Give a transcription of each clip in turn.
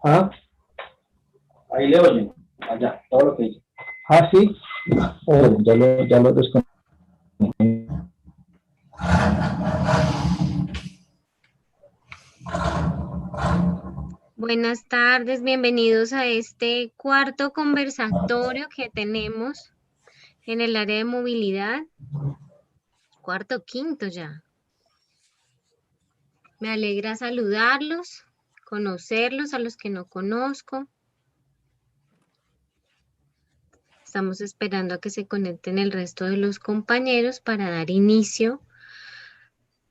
Ah, Ahí le oyen, allá, todo lo que dice. ah, sí. Ya lo desconecté. Buenas tardes, bienvenidos a este cuarto conversatorio que tenemos en el área de movilidad. Cuarto, quinto ya. Me alegra saludarlos, conocerlos a los que no conozco. Estamos esperando a que se conecten el resto de los compañeros para dar inicio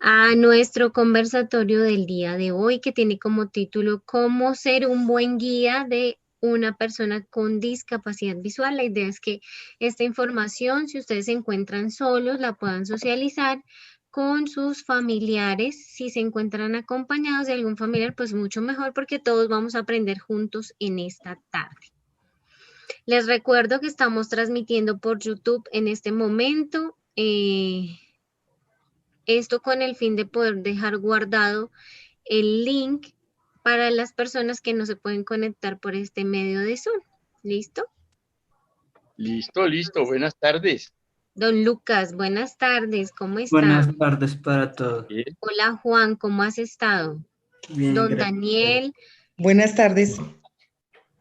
a nuestro conversatorio del día de hoy, que tiene como título ¿Cómo ser un buen guía de una persona con discapacidad visual? La idea es que esta información, si ustedes se encuentran solos, la puedan socializar con sus familiares. Si se encuentran acompañados de algún familiar, pues mucho mejor, porque todos vamos a aprender juntos en esta tarde. Les recuerdo que estamos transmitiendo por YouTube en este momento. Esto con el fin de poder dejar guardado el link para las personas que no se pueden conectar por este medio de Zoom. ¿Listo? Listo, buenas tardes. Don Lucas, buenas tardes, ¿cómo está? Buenas tardes para todos. Bien. Hola Juan, ¿cómo has estado? Bien, Don gracias. Daniel. Buenas tardes.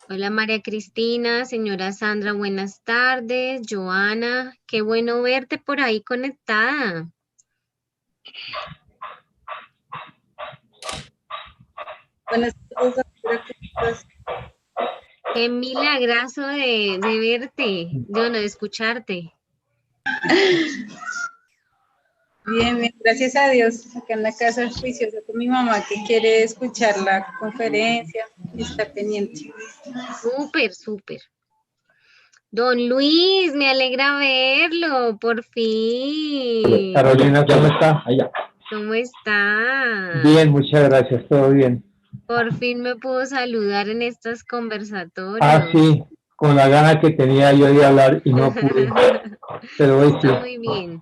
Hola María Cristina, señora Sandra, buenas tardes. Joana, qué bueno verte por ahí conectada. Buenas tardes, doctora. ¿Cómo estás? Qué milagrazo de verte, de escucharte. Bien, gracias a Dios. Acá en la casa juiciosa con mi mamá que quiere escuchar la conferencia y está pendiente. Súper, súper. Don Luis, me alegra verlo, por fin. Carolina, ¿cómo está? Allá. ¿Cómo está? Bien, muchas gracias, todo bien. Por fin me pudo saludar en estos conversatorios. Ah, sí, con la gana que tenía yo de hablar y no pude. Pero hoy sí. Está muy bien.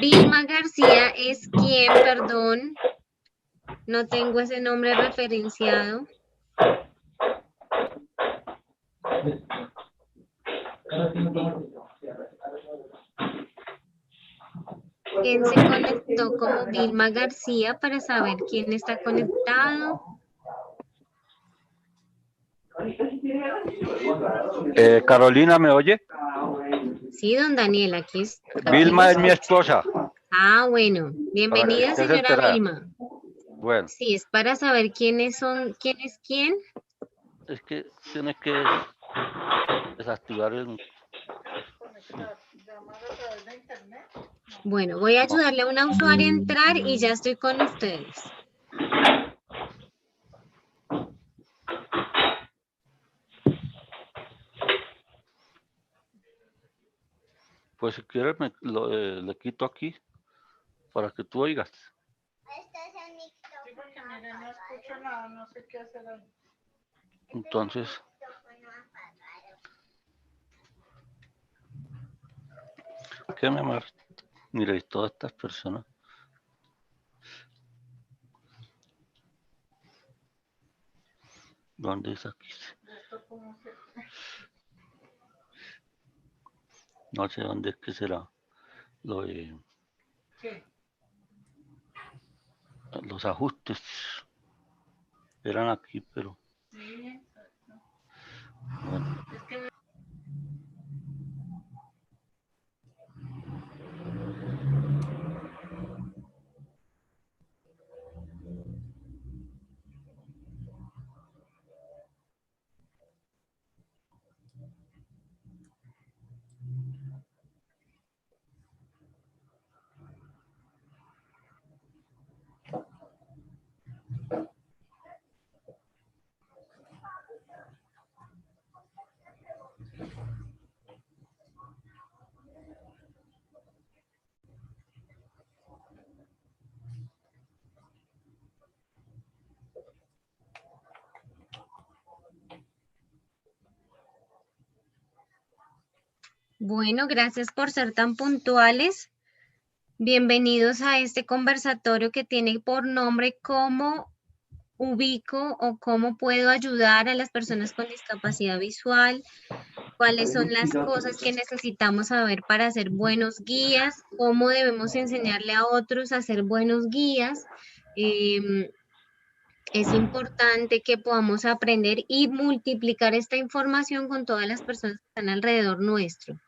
Vilma García es quien, perdón, no tengo ese nombre referenciado. ¿Quién se conectó como Vilma García para saber quién está conectado? Carolina, ¿me oye? Sí, don Daniel, aquí es. Vilma es mi esposa. Ah, bueno. Bienvenida, Estés señora enterada. Vilma. Bueno, Sí, es para saber quiénes son, quién es quién. es que tienes que desactivar el... Bueno, voy a ayudarle a una usuaria a entrar y ya estoy con ustedes. Pues si quieres le quito aquí para que tú oigas. Sí, porque mire, no escucho nada, no sé qué hacer ahí. Entonces, ¿qué me amor? Mira, y todas estas personas. ¿Dónde es aquí? No sé dónde es que será. Lo de... ¿Qué? Los ajustes eran aquí, pero Sí, bueno. es que Bueno, gracias por ser tan puntuales. Bienvenidos a este conversatorio que tiene por nombre cómo ubico o cómo puedo ayudar a las personas con discapacidad visual, cuáles son las cosas que necesitamos saber para ser buenos guías, cómo debemos enseñarle a otros a ser buenos guías. Es importante que podamos aprender y multiplicar esta información con todas las personas que están alrededor nuestro.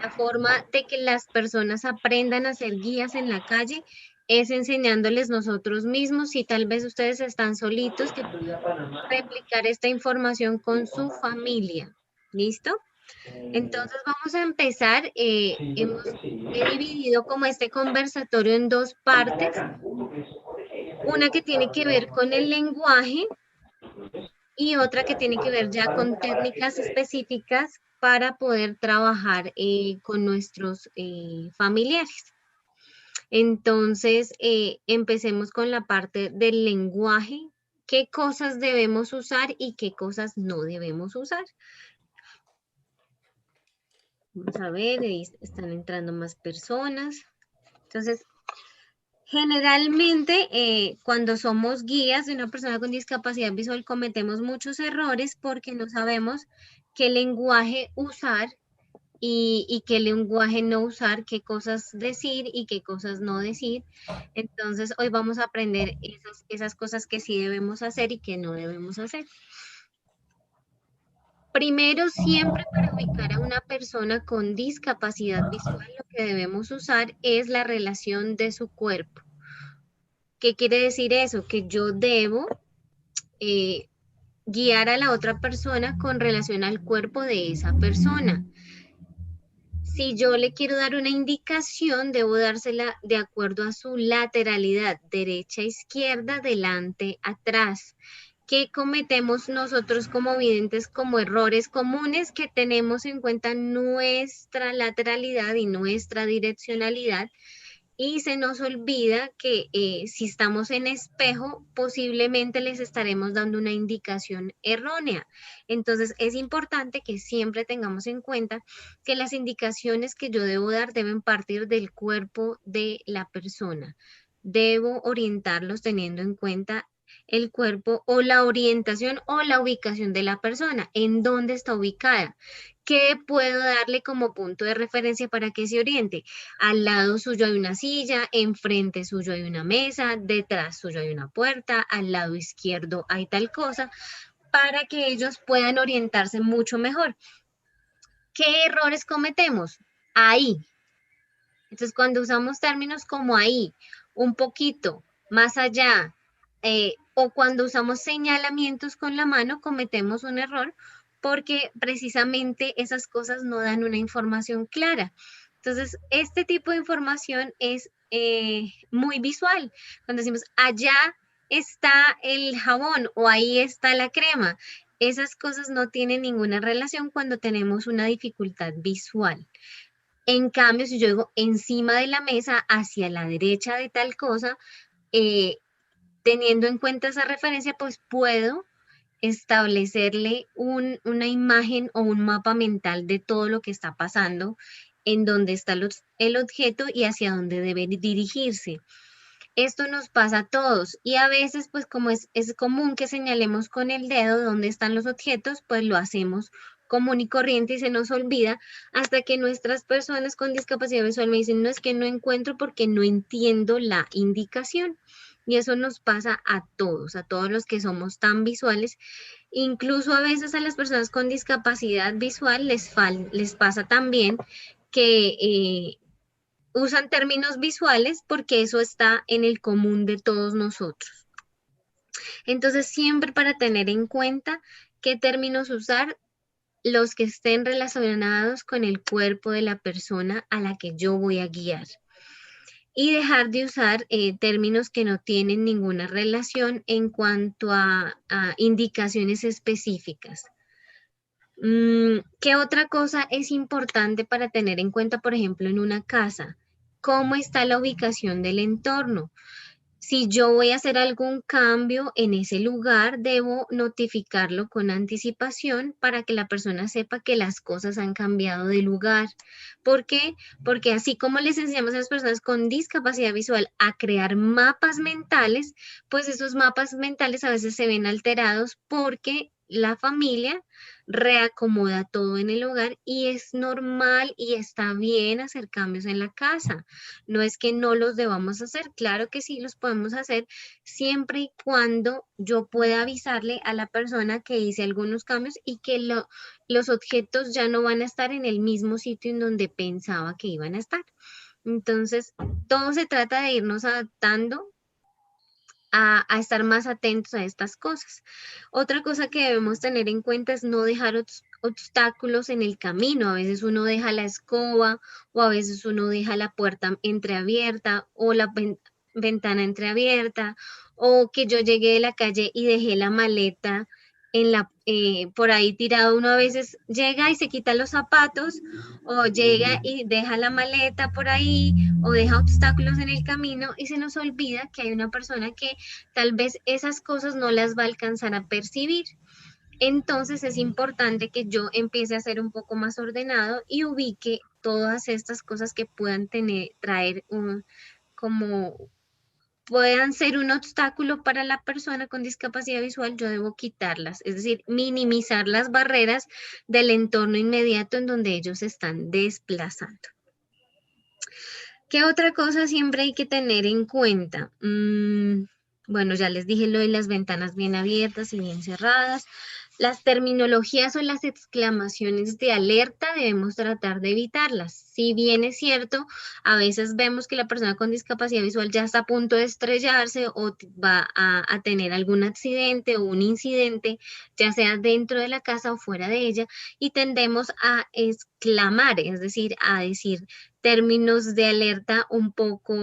La forma de que las personas aprendan a ser guías en la calle es enseñándoles nosotros mismos. Si tal vez ustedes están solitos, que puedan replicar esta información con su familia. ¿Listo? Entonces vamos a empezar. He dividido como este conversatorio en dos partes. Una que tiene que ver con el lenguaje y otra que tiene que ver ya con técnicas específicas para poder trabajar con nuestros familiares. Entonces, empecemos con la parte del lenguaje. ¿Qué cosas debemos usar y qué cosas no debemos usar? Vamos a ver, están entrando más personas. Entonces, generalmente, cuando somos guías de una persona con discapacidad visual, cometemos muchos errores porque no sabemos qué lenguaje usar y qué lenguaje no usar, qué cosas decir y qué cosas no decir. Entonces, hoy vamos a aprender esas cosas que sí debemos hacer y que no debemos hacer. Primero, siempre para ubicar a una persona con discapacidad visual, lo que debemos usar es la relación de su cuerpo. ¿Qué quiere decir eso? Que yo debo guiar a la otra persona con relación al cuerpo de esa persona. Si yo le quiero dar una indicación, debo dársela de acuerdo a su lateralidad, derecha, izquierda, delante, atrás. ¿Qué cometemos nosotros como videntes como errores comunes? Que tenemos en cuenta nuestra lateralidad y nuestra direccionalidad y se nos olvida que si estamos en espejo, posiblemente les estaremos dando una indicación errónea. Entonces, es importante que siempre tengamos en cuenta que las indicaciones que yo debo dar deben partir del cuerpo de la persona. Debo orientarlos teniendo en cuenta el cuerpo o la orientación o la ubicación de la persona, en dónde está ubicada. ¿Qué puedo darle como punto de referencia para que se oriente? Al lado suyo hay una silla, enfrente suyo hay una mesa, detrás suyo hay una puerta, al lado izquierdo hay tal cosa, para que ellos puedan orientarse mucho mejor. ¿Qué errores cometemos? Ahí. Entonces, cuando usamos términos como ahí, un poquito, más allá, o cuando usamos señalamientos con la mano, cometemos un error porque precisamente esas cosas no dan una información clara. Entonces, este tipo de información es muy visual. Cuando decimos, allá está el jabón o ahí está la crema, esas cosas no tienen ninguna relación cuando tenemos una dificultad visual. En cambio, si yo digo encima de la mesa, hacia la derecha de tal cosa, teniendo en cuenta esa referencia, pues puedo establecerle una imagen o un mapa mental de todo lo que está pasando, en dónde está el objeto y hacia dónde debe dirigirse. Esto nos pasa a todos y a veces, pues como es común que señalemos con el dedo dónde están los objetos, pues lo hacemos común y corriente y se nos olvida hasta que nuestras personas con discapacidad visual me dicen, no, es que no encuentro porque no entiendo la indicación. Y eso nos pasa a todos los que somos tan visuales. Incluso a veces a las personas con discapacidad visual les pasa también que usan términos visuales porque eso está en el común de todos nosotros. Entonces, siempre para tener en cuenta qué términos usar, los que estén relacionados con el cuerpo de la persona a la que yo voy a guiar. Y dejar de usar términos que no tienen ninguna relación en cuanto a indicaciones específicas. ¿Qué otra cosa es importante para tener en cuenta, por ejemplo, en una casa? ¿Cómo está la ubicación del entorno? Si yo voy a hacer algún cambio en ese lugar, debo notificarlo con anticipación para que la persona sepa que las cosas han cambiado de lugar. ¿Por qué? Porque así como les enseñamos a las personas con discapacidad visual a crear mapas mentales, pues esos mapas mentales a veces se ven alterados porque la familia reacomoda todo en el hogar y es normal y está bien hacer cambios en la casa. No es que no los debamos hacer, claro que sí los podemos hacer siempre y cuando yo pueda avisarle a la persona que hice algunos cambios y que los objetos ya no van a estar en el mismo sitio en donde pensaba que iban a estar. Entonces, todo se trata de irnos adaptando a estar más atentos a estas cosas. Otra cosa que debemos tener en cuenta es no dejar obstáculos en el camino. A veces uno deja la escoba o a veces uno deja la puerta entreabierta o la ventana entreabierta o que yo llegué de la calle y dejé la maleta por ahí tirado. Uno a veces llega y se quita los zapatos o llega y deja la maleta por ahí o deja obstáculos en el camino y se nos olvida que hay una persona que tal vez esas cosas no las va a alcanzar a percibir. Entonces es importante que yo empiece a ser un poco más ordenado y ubique todas estas cosas que puedan traer puedan ser un obstáculo para la persona con discapacidad visual, yo debo quitarlas, es decir, minimizar las barreras del entorno inmediato en donde ellos se están desplazando. ¿Qué otra cosa siempre hay que tener en cuenta? Bueno, ya les dije lo de las ventanas bien abiertas y bien cerradas. Las terminologías o las exclamaciones de alerta debemos tratar de evitarlas. Si bien es cierto, a veces vemos que la persona con discapacidad visual ya está a punto de estrellarse o va a tener algún accidente o un incidente, ya sea dentro de la casa o fuera de ella, y tendemos a exclamar, es decir, a decir términos de alerta un poco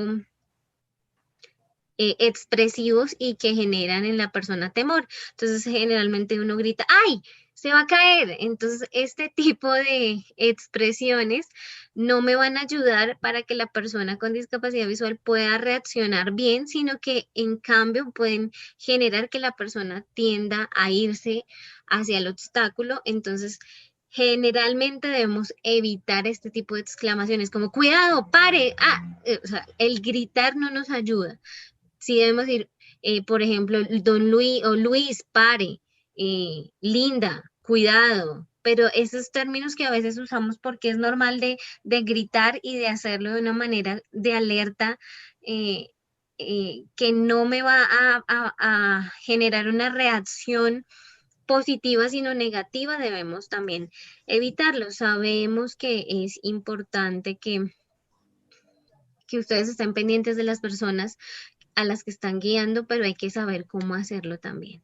expresivos y que generan en la persona temor. Entonces, generalmente uno grita, ¡ay! Se va a caer. Entonces, este tipo de expresiones no me van a ayudar para que la persona con discapacidad visual pueda reaccionar bien, sino que en cambio pueden generar que la persona tienda a irse hacia el obstáculo. Entonces, generalmente debemos evitar este tipo de exclamaciones como cuidado, pare, o sea, el gritar no nos ayuda. Sí debemos decir, por ejemplo, don Luis o Luis, pare, Linda, cuidado, pero esos términos que a veces usamos porque es normal de gritar y de hacerlo de una manera de alerta que no me va a generar una reacción positiva, sino negativa, debemos también evitarlo. Sabemos que es importante que ustedes estén pendientes de las personas a las que están guiando, pero hay que saber cómo hacerlo también.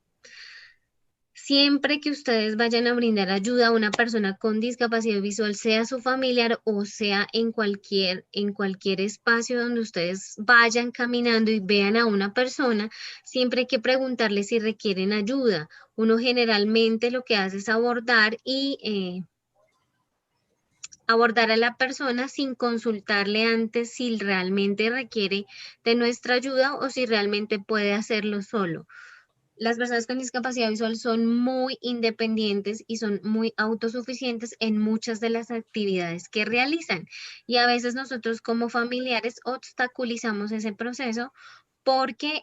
Siempre que ustedes vayan a brindar ayuda a una persona con discapacidad visual, sea su familiar o sea en cualquier espacio donde ustedes vayan caminando y vean a una persona, siempre hay que preguntarle si requieren ayuda. Uno generalmente lo que hace es abordar a la persona sin consultarle antes si realmente requiere de nuestra ayuda o si realmente puede hacerlo solo. Las personas con discapacidad visual son muy independientes y son muy autosuficientes en muchas de las actividades que realizan. Y a veces nosotros como familiares obstaculizamos ese proceso porque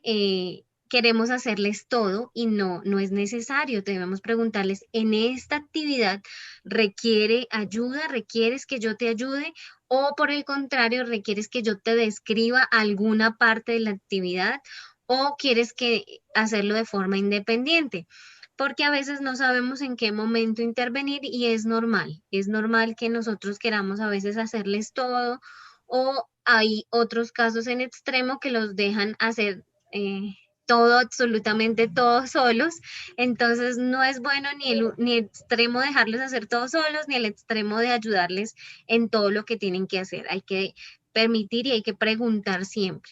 queremos hacerles todo y no es necesario. Debemos preguntarles, ¿en esta actividad requiere ayuda? ¿Requieres que yo te ayude? O por el contrario, ¿requieres que yo te describa alguna parte de la actividad? ¿O quieres que hacerlo de forma independiente? Porque a veces no sabemos en qué momento intervenir y es normal que nosotros queramos a veces hacerles todo o hay otros casos en extremo que los dejan hacer todo, absolutamente todos solos, entonces no es bueno ni el extremo dejarlos hacer todos solos, ni el extremo de ayudarles en todo lo que tienen que hacer. Hay que permitir y hay que preguntar siempre.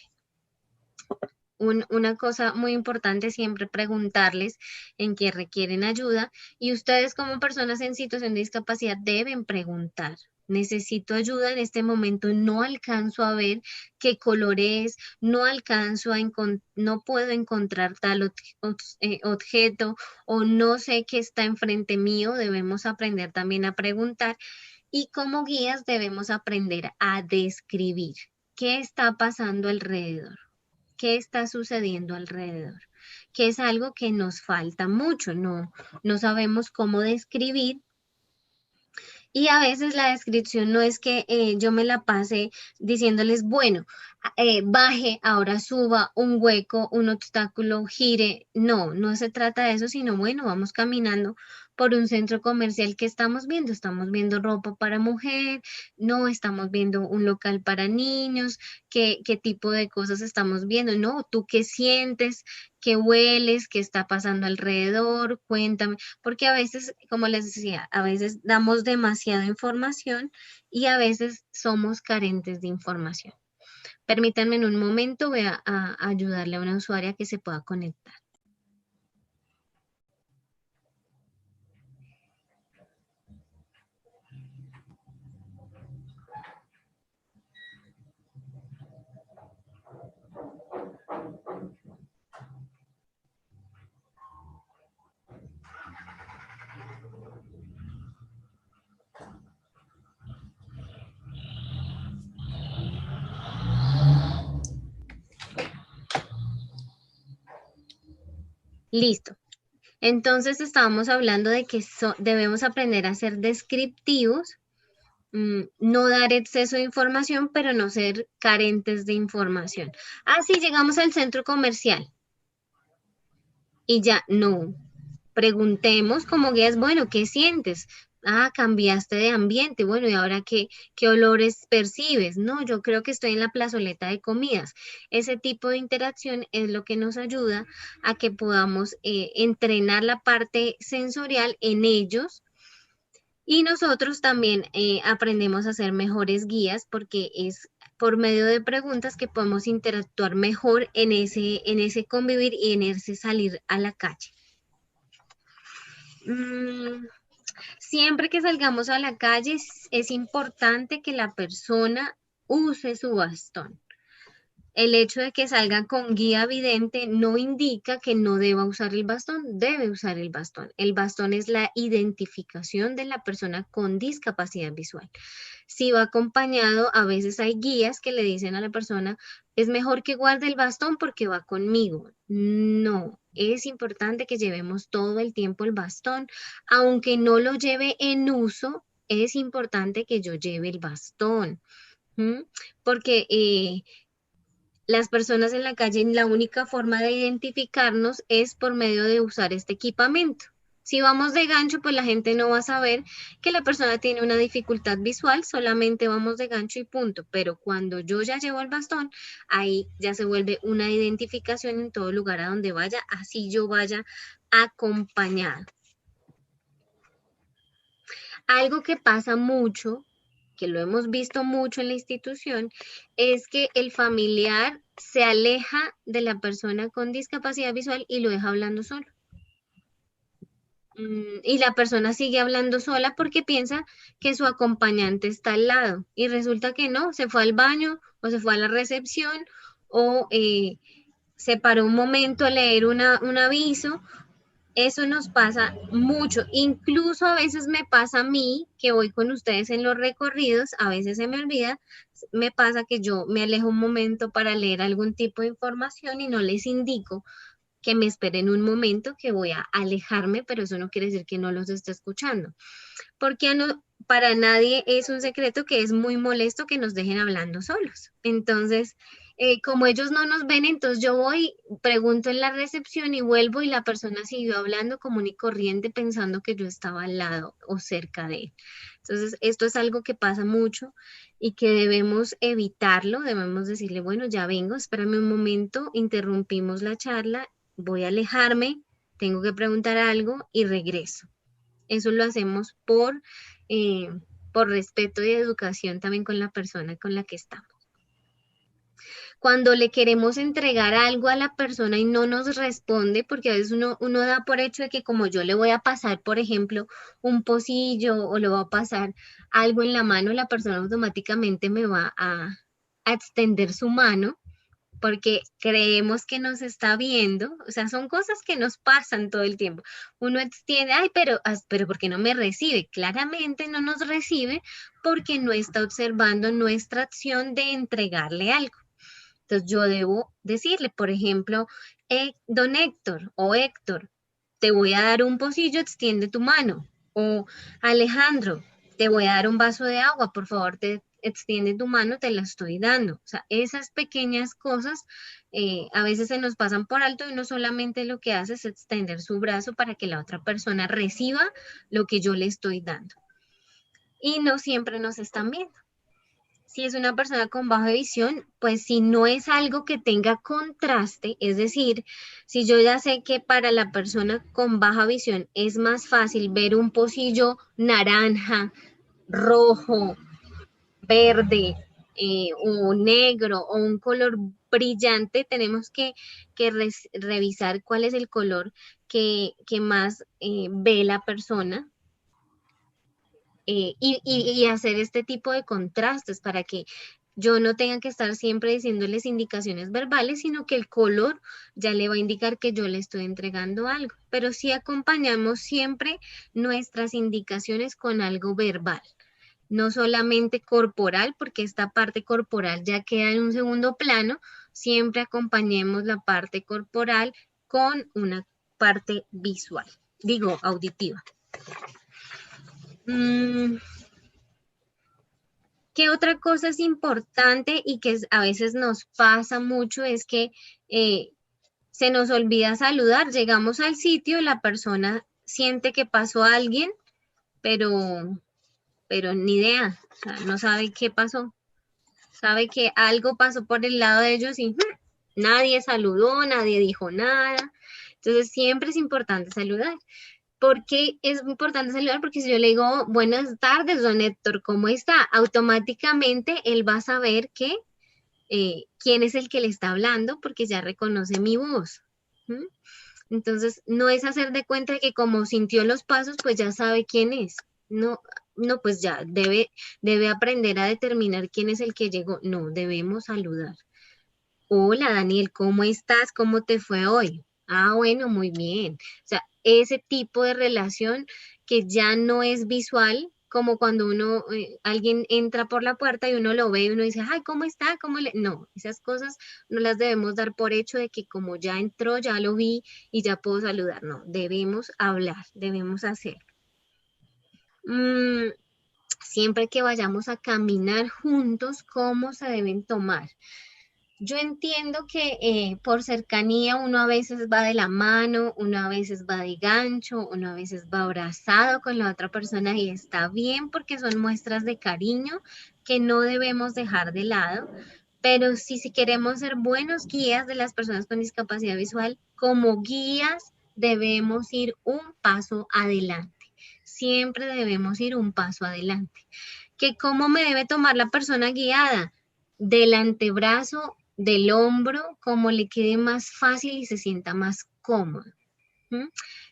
Una cosa muy importante, siempre preguntarles en qué requieren ayuda y ustedes como personas en situación de discapacidad deben preguntar. necesito ayuda, en este momento no alcanzo a ver qué color es, no alcanzo a no puedo encontrar tal objeto o no sé qué está enfrente mío. Debemos aprender también a preguntar y como guías debemos aprender a describir qué está pasando alrededor, qué está sucediendo alrededor, que es algo que nos falta mucho, no sabemos cómo describir. Y a veces la descripción no es que yo me la pase diciéndoles, bueno, baje, ahora suba un hueco, un obstáculo, gire. No, no se trata de eso, sino bueno, vamos caminando por un centro comercial que estamos viendo ropa para mujer, no estamos viendo un local para niños, qué tipo de cosas estamos viendo, no, tú qué sientes, qué hueles, qué está pasando alrededor, cuéntame, porque a veces, como les decía, a veces damos demasiada información y a veces somos carentes de información. Permítanme en un momento, voy a ayudarle a una usuaria que se pueda conectar. Listo. Entonces estábamos hablando de que debemos aprender a ser descriptivos, no dar exceso de información, pero no ser carentes de información. Sí, llegamos al centro comercial y ya, no. Preguntemos como guías, bueno, ¿qué sientes? Cambiaste de ambiente, bueno, ¿y ahora qué olores percibes? No, yo creo que estoy en la plazoleta de comidas. Ese tipo de interacción es lo que nos ayuda a que podamos entrenar la parte sensorial en ellos. Y nosotros también aprendemos a ser mejores guías porque es por medio de preguntas que podemos interactuar mejor en ese convivir y en ese salir a la calle. Siempre que salgamos a la calle es importante que la persona use su bastón. El hecho de que salga con guía vidente no indica que no deba usar el bastón, debe usar el bastón. El bastón es la identificación de la persona con discapacidad visual. Si va acompañado, a veces hay guías que le dicen a la persona, es mejor que guarde el bastón porque va conmigo. No, es importante que llevemos todo el tiempo el bastón, aunque no lo lleve en uso, es importante que yo lleve el bastón, porque las personas en la calle, la única forma de identificarnos es por medio de usar este equipamiento. Si vamos de gancho, pues la gente no va a saber que la persona tiene una dificultad visual, solamente vamos de gancho y punto. Pero cuando yo ya llevo el bastón, ahí ya se vuelve una identificación en todo lugar a donde vaya, así yo vaya acompañado. Algo que pasa mucho, que lo hemos visto mucho en la institución, es que el familiar se aleja de la persona con discapacidad visual y lo deja hablando solo. Y la persona sigue hablando sola porque piensa que su acompañante está al lado y resulta que no, se fue al baño o se fue a la recepción o se paró un momento a leer un aviso. Eso nos pasa mucho, incluso a veces me pasa a mí que voy con ustedes en los recorridos, a veces se me olvida, me pasa que yo me alejo un momento para leer algún tipo de información y no les indico que me esperen un momento, que voy a alejarme, pero eso no quiere decir que no los esté escuchando, porque para nadie es un secreto que es muy molesto que nos dejen hablando solos. Entonces, como ellos no nos ven, entonces yo voy, pregunto en la recepción y vuelvo y la persona siguió hablando común y corriente pensando que yo estaba al lado o cerca de él. Entonces, esto es algo que pasa mucho y que debemos evitarlo, debemos decirle, bueno, ya vengo, espérame un momento, interrumpimos la charla, voy a alejarme, tengo que preguntar algo y regreso. Eso lo hacemos por respeto y educación también con la persona con la que estamos. Cuando le queremos entregar algo a la persona y no nos responde, porque a veces uno da por hecho de que como yo le voy a pasar, por ejemplo, un pocillo o le voy a pasar algo en la mano, la persona automáticamente me va a extender su mano porque creemos que nos está viendo, o sea, son cosas que nos pasan todo el tiempo. Uno extiende, ay, pero ¿por qué no me recibe? Claramente no nos recibe porque no está observando nuestra acción de entregarle algo. Entonces yo debo decirle, por ejemplo, don Héctor o Héctor, te voy a dar un pocillo, extiende tu mano. O Alejandro, te voy a dar un vaso de agua, por favor, te extiende tu mano, te la estoy dando. O sea, esas pequeñas cosas a veces se nos pasan por alto y uno solamente lo que hace es extender su brazo para que la otra persona reciba lo que yo le estoy dando. Y no siempre nos están viendo. Si es una persona con baja visión, pues si no es algo que tenga contraste, es decir, si yo ya sé que para la persona con baja visión es más fácil ver un pocillo naranja, rojo, verde o negro o un color brillante, tenemos que revisar cuál es el color que más ve la persona. Y hacer este tipo de contrastes para que yo no tenga que estar siempre diciéndoles indicaciones verbales, sino que el color ya le va a indicar que yo le estoy entregando algo. Pero sí acompañamos siempre nuestras indicaciones con algo verbal, no solamente corporal, porque esta parte corporal ya queda en un segundo plano, siempre acompañemos la parte corporal con una parte visual, digo, auditiva. ¿Qué otra cosa es importante y que a veces nos pasa mucho es que se nos olvida saludar? Llegamos al sitio, la persona siente que pasó a alguien, pero ni idea, o sea, no sabe qué pasó. Sabe que algo pasó por el lado de ellos y nadie saludó, nadie dijo nada. Entonces siempre es importante saludar. ¿Por qué es importante saludar? Porque si yo le digo, buenas tardes, don Héctor, ¿cómo está? Automáticamente él va a saber que quién es el que le está hablando porque ya reconoce mi voz. ¿Mm? Entonces, no es hacer de cuenta que como sintió los pasos, pues ya sabe quién es. No, no, pues ya debe aprender a determinar quién es el que llegó. No, debemos saludar. Hola, Daniel, ¿cómo estás? ¿Cómo te fue hoy? Ah, bueno, muy bien. O sea, ese tipo de relación que ya no es visual, como cuando alguien entra por la puerta y uno lo ve y uno dice, ay, ¿cómo está? No, esas cosas no las debemos dar por hecho de que como ya entró, ya lo vi y ya puedo saludar. No, debemos hablar, debemos hacer. Siempre que vayamos a caminar juntos, ¿cómo se deben tomar? Yo entiendo que por cercanía uno a veces va de la mano, uno a veces va de gancho, uno a veces va abrazado con la otra persona y está bien porque son muestras de cariño que no debemos dejar de lado. Pero si queremos ser buenos guías de las personas con discapacidad visual, como guías debemos ir un paso adelante. Siempre debemos ir un paso adelante. ¿Que cómo me debe tomar la persona guiada? Del antebrazo, del hombro, como le quede más fácil y se sienta más cómodo. ¿Mm?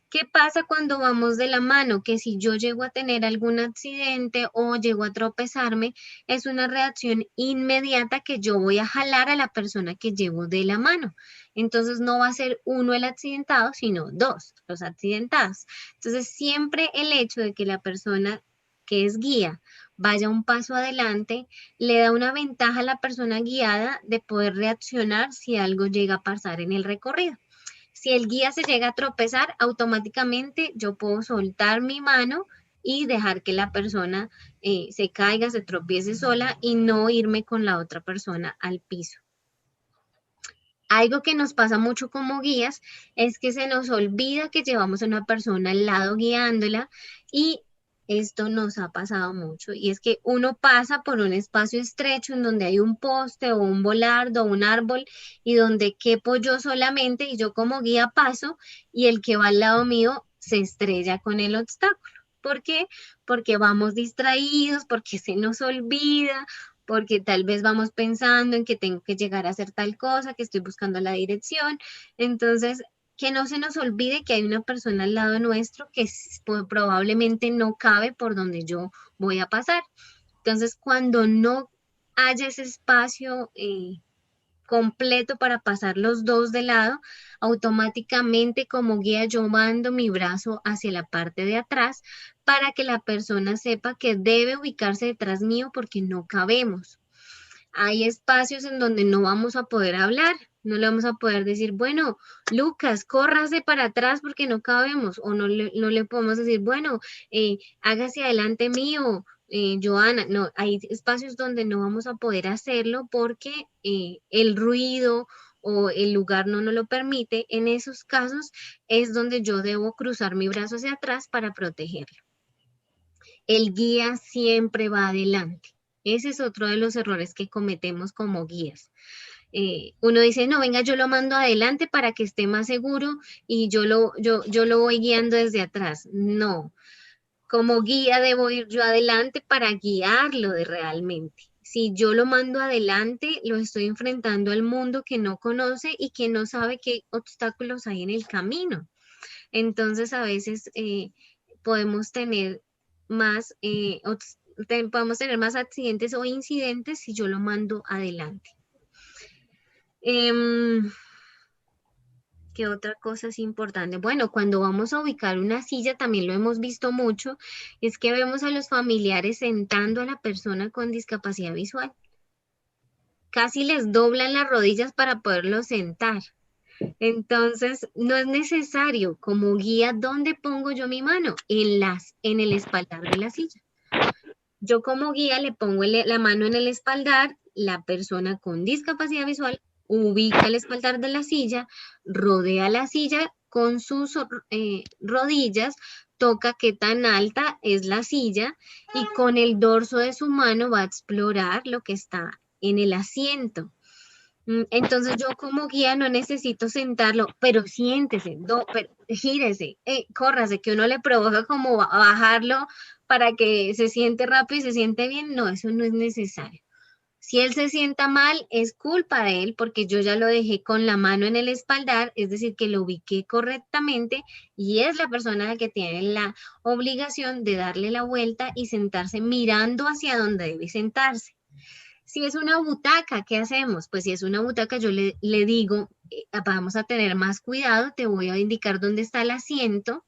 ¿Qué pasa cuando vamos de la mano? Que si yo llego a tener algún accidente o llego a tropezarme, es una reacción inmediata que yo voy a jalar a la persona que llevo de la mano. Entonces no va a ser uno el accidentado, sino dos los accidentados. Entonces siempre el hecho de que la persona que es guía vaya un paso adelante, le da una ventaja a la persona guiada de poder reaccionar si algo llega a pasar en el recorrido. Si el guía se llega a tropezar, automáticamente yo puedo soltar mi mano y dejar que la persona se caiga, se tropiece sola y no irme con la otra persona al piso. Algo que nos pasa mucho como guías es que se nos olvida que llevamos a una persona al lado guiándola y esto nos ha pasado mucho y es que uno pasa por un espacio estrecho en donde hay un poste o un volardo o un árbol y donde quepo yo solamente y yo como guía paso y el que va al lado mío se estrella con el obstáculo. ¿Por qué? Porque vamos distraídos, porque se nos olvida, porque tal vez vamos pensando en que tengo que llegar a hacer tal cosa, que estoy buscando la dirección. Entonces, que no se nos olvide que hay una persona al lado nuestro que probablemente no cabe por donde yo voy a pasar. Entonces, cuando no haya ese espacio completo para pasar los dos de lado, automáticamente como guía yo mando mi brazo hacia la parte de atrás para que la persona sepa que debe ubicarse detrás mío porque no cabemos. Hay espacios en donde no vamos a poder hablar, no le vamos a poder decir, bueno, Lucas, córrase para atrás porque no cabemos, o no le podemos decir, bueno, hágase adelante mío, Joana. No, hay espacios donde no vamos a poder hacerlo porque el ruido o el lugar no nos lo permite. En esos casos es donde yo debo cruzar mi brazo hacia atrás para protegerlo. El guía siempre va adelante. Ese es otro de los errores que cometemos como guías. Uno dice, no, venga, yo lo mando adelante para que esté más seguro y yo lo voy guiando desde atrás. No, como guía debo ir yo adelante para guiarlo realmente. Si yo lo mando adelante, lo estoy enfrentando al mundo que no conoce y que no sabe qué obstáculos hay en el camino. Entonces, a veces podemos tener más, podemos tener más accidentes o incidentes si yo lo mando adelante. ¿Qué otra cosa es importante? Bueno, cuando vamos a ubicar una silla, también lo hemos visto mucho, es que vemos a los familiares sentando a la persona con discapacidad visual. Casi les doblan las rodillas para poderlo sentar. Entonces, no es necesario. Como guía, ¿dónde pongo yo mi mano? En el espaldar de la silla. Yo como guía le pongo la mano en el espaldar, la persona con discapacidad visual ubica el espaldar de la silla, rodea la silla con sus rodillas, toca qué tan alta es la silla y con el dorso de su mano va a explorar lo que está en el asiento. Entonces yo como guía no necesito sentarlo, pero siéntese, pero gírese, córrase, que uno le provoca como bajarlo para que se siente rápido y se siente bien. No, eso no es necesario. Si él se sienta mal, es culpa de él porque yo ya lo dejé con la mano en el espaldar, es decir, que lo ubiqué correctamente y es la persona la que tiene la obligación de darle la vuelta y sentarse mirando hacia donde debe sentarse. Si es una butaca, ¿qué hacemos? Pues si es una butaca, yo le digo, vamos a tener más cuidado, te voy a indicar dónde está el asiento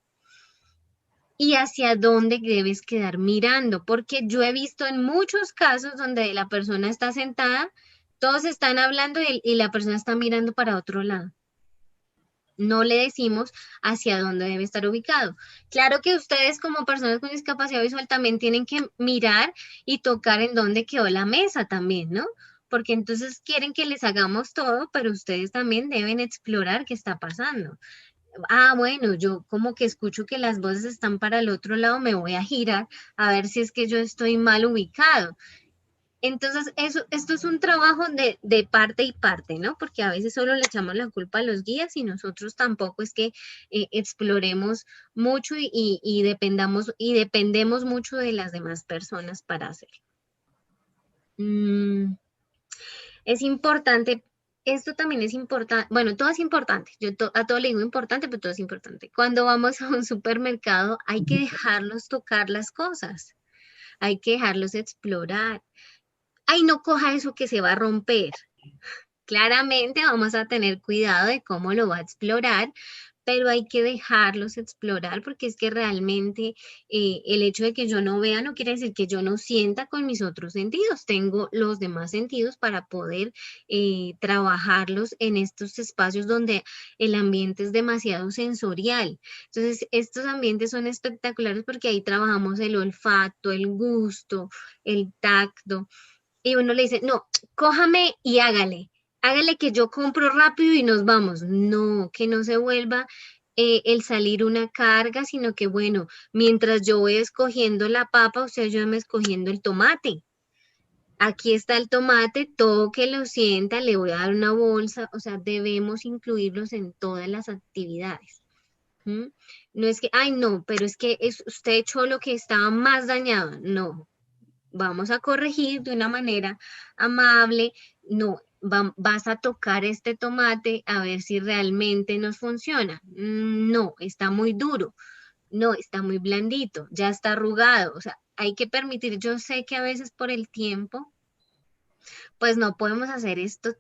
y hacia dónde debes quedar mirando, porque yo he visto en muchos casos donde la persona está sentada, todos están hablando y la persona está mirando para otro lado. No le decimos hacia dónde debe estar ubicado. Claro que ustedes como personas con discapacidad visual también tienen que mirar y tocar en dónde quedó la mesa también, ¿no? Porque entonces quieren que les hagamos todo, pero ustedes también deben explorar qué está pasando. Ah, bueno, yo como que escucho que las voces están para el otro lado, me voy a girar a ver si es que yo estoy mal ubicado. Entonces, esto es un trabajo de parte y parte, ¿no? Porque a veces solo le echamos la culpa a los guías y nosotros tampoco es que exploremos mucho y dependemos mucho de las demás personas para hacerlo. Es importante, esto también es importante, bueno, todo es importante, yo a todo le digo importante, pero todo es importante. Cuando vamos a un supermercado hay que dejarlos tocar las cosas, hay que dejarlos explorar. Ay, no coja eso que se va a romper. Claramente vamos a tener cuidado de cómo lo va a explorar, pero hay que dejarlos explorar porque es que realmente el hecho de que yo no vea no quiere decir que yo no sienta con mis otros sentidos. Tengo los demás sentidos para poder trabajarlos en estos espacios donde el ambiente es demasiado sensorial. Entonces, estos ambientes son espectaculares porque ahí trabajamos el olfato, el gusto, el tacto. Y uno le dice, no, cójame y hágale que yo compro rápido y nos vamos. No, que no se vuelva el salir una carga, sino que bueno, mientras yo voy escogiendo la papa, usted ayúdame escogiendo el tomate. Aquí está el tomate, todo que lo sienta, le voy a dar una bolsa, o sea, debemos incluirlos en todas las actividades. No es que, ay no, pero es que usted echó lo que estaba más dañado, no. vamos a corregir de una manera amable, no, vas a tocar este tomate a ver si realmente nos funciona. No, está muy duro, no, está muy blandito, ya está arrugado, o sea, hay que permitir, yo sé que a veces por el tiempo, pues no podemos hacer esto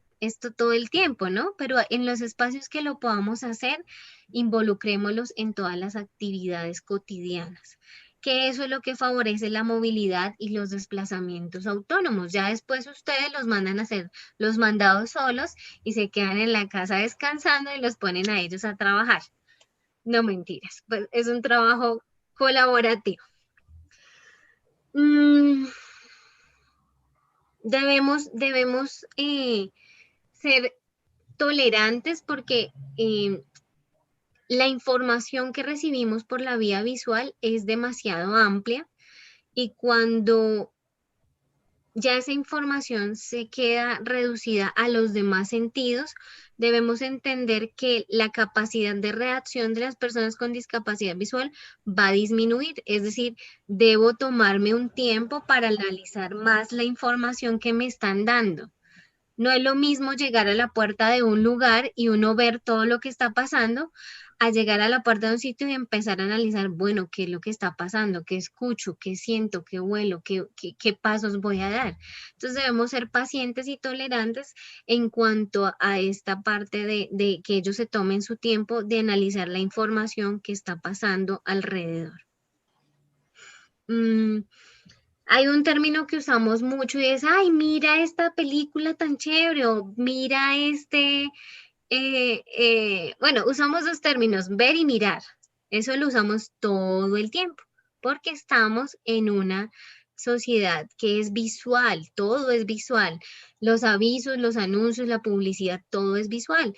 todo el tiempo, ¿no? Pero en los espacios que lo podamos hacer, involucrémoslos en todas las actividades cotidianas, que eso es lo que favorece la movilidad y los desplazamientos autónomos. Ya después ustedes los mandan a hacer los mandados solos y se quedan en la casa descansando y los ponen a ellos a trabajar. No mentiras, pues es un trabajo colaborativo. Debemos ser tolerantes porque la información que recibimos por la vía visual es demasiado amplia y cuando ya esa información se queda reducida a los demás sentidos, debemos entender que la capacidad de reacción de las personas con discapacidad visual va a disminuir. Es decir, debo tomarme un tiempo para analizar más la información que me están dando. No es lo mismo llegar a la puerta de un lugar y uno ver todo lo que está pasando, a llegar a la puerta de un sitio y empezar a analizar, bueno, qué es lo que está pasando, qué escucho, qué siento, qué huelo, qué pasos voy a dar. Entonces debemos ser pacientes y tolerantes en cuanto a esta parte de que ellos se tomen su tiempo de analizar la información que está pasando alrededor. Hay un término que usamos mucho y es, ay, mira esta película tan chévere, o mira bueno, usamos dos términos, ver y mirar. Eso lo usamos todo el tiempo, porque estamos en una sociedad que es visual, todo es visual. Los avisos, los anuncios, la publicidad, todo es visual.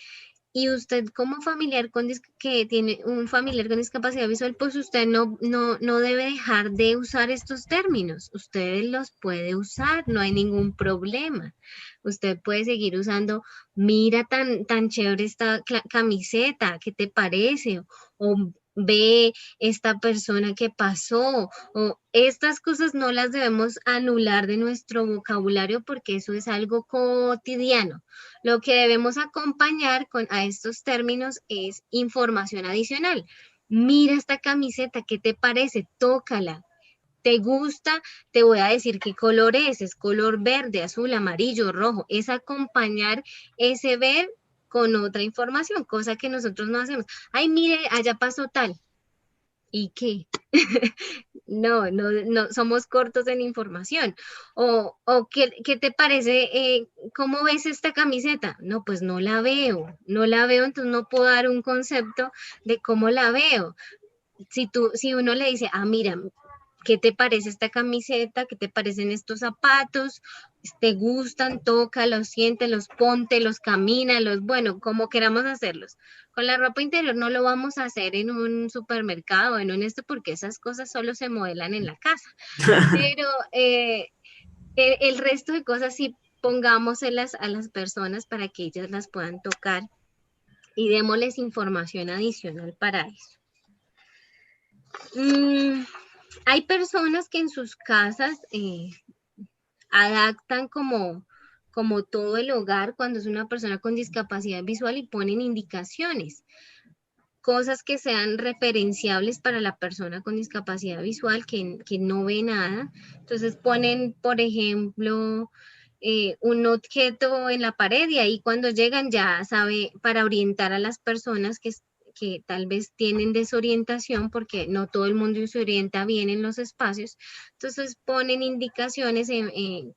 Y usted como familiar que tiene un familiar con discapacidad visual, pues usted no debe dejar de usar estos términos. Usted los puede usar, no hay ningún problema. Usted puede seguir usando, mira tan chévere esta camiseta, ¿qué te parece? O ve esta persona que pasó, o estas cosas no las debemos anular de nuestro vocabulario porque eso es algo cotidiano. Lo que debemos acompañar a estos términos es información adicional. Mira esta camiseta, ¿qué te parece? Tócala. ¿Te gusta? Te voy a decir qué color es color verde, azul, amarillo, rojo. Es acompañar ese ver con otra información, cosa que nosotros no hacemos. Ay, mire, allá pasó tal. ¿Y qué? No, somos cortos en información. O ¿qué te parece? ¿Cómo ves esta camiseta? No, pues no la veo, entonces no puedo dar un concepto de cómo la veo. Si uno le dice, mira, ¿qué te parece esta camiseta? ¿Qué te parecen estos zapatos? ¿Te gustan? Tócalos, siéntelos, póntelos, camínalos, bueno, como queramos hacerlos. Con la ropa interior no lo vamos a hacer en un supermercado, porque esas cosas solo se modelan en la casa. Pero el resto de cosas sí pongámoselas a las personas para que ellas las puedan tocar y démosles información adicional para eso. Hay personas que en sus casas adaptan como todo el hogar cuando es una persona con discapacidad visual y ponen indicaciones, cosas que sean referenciables para la persona con discapacidad visual que no ve nada. Entonces ponen, por ejemplo, un objeto en la pared y ahí cuando llegan ya sabe, para orientar a las personas que tal vez tienen desorientación porque no todo el mundo se orienta bien en los espacios. Entonces ponen indicaciones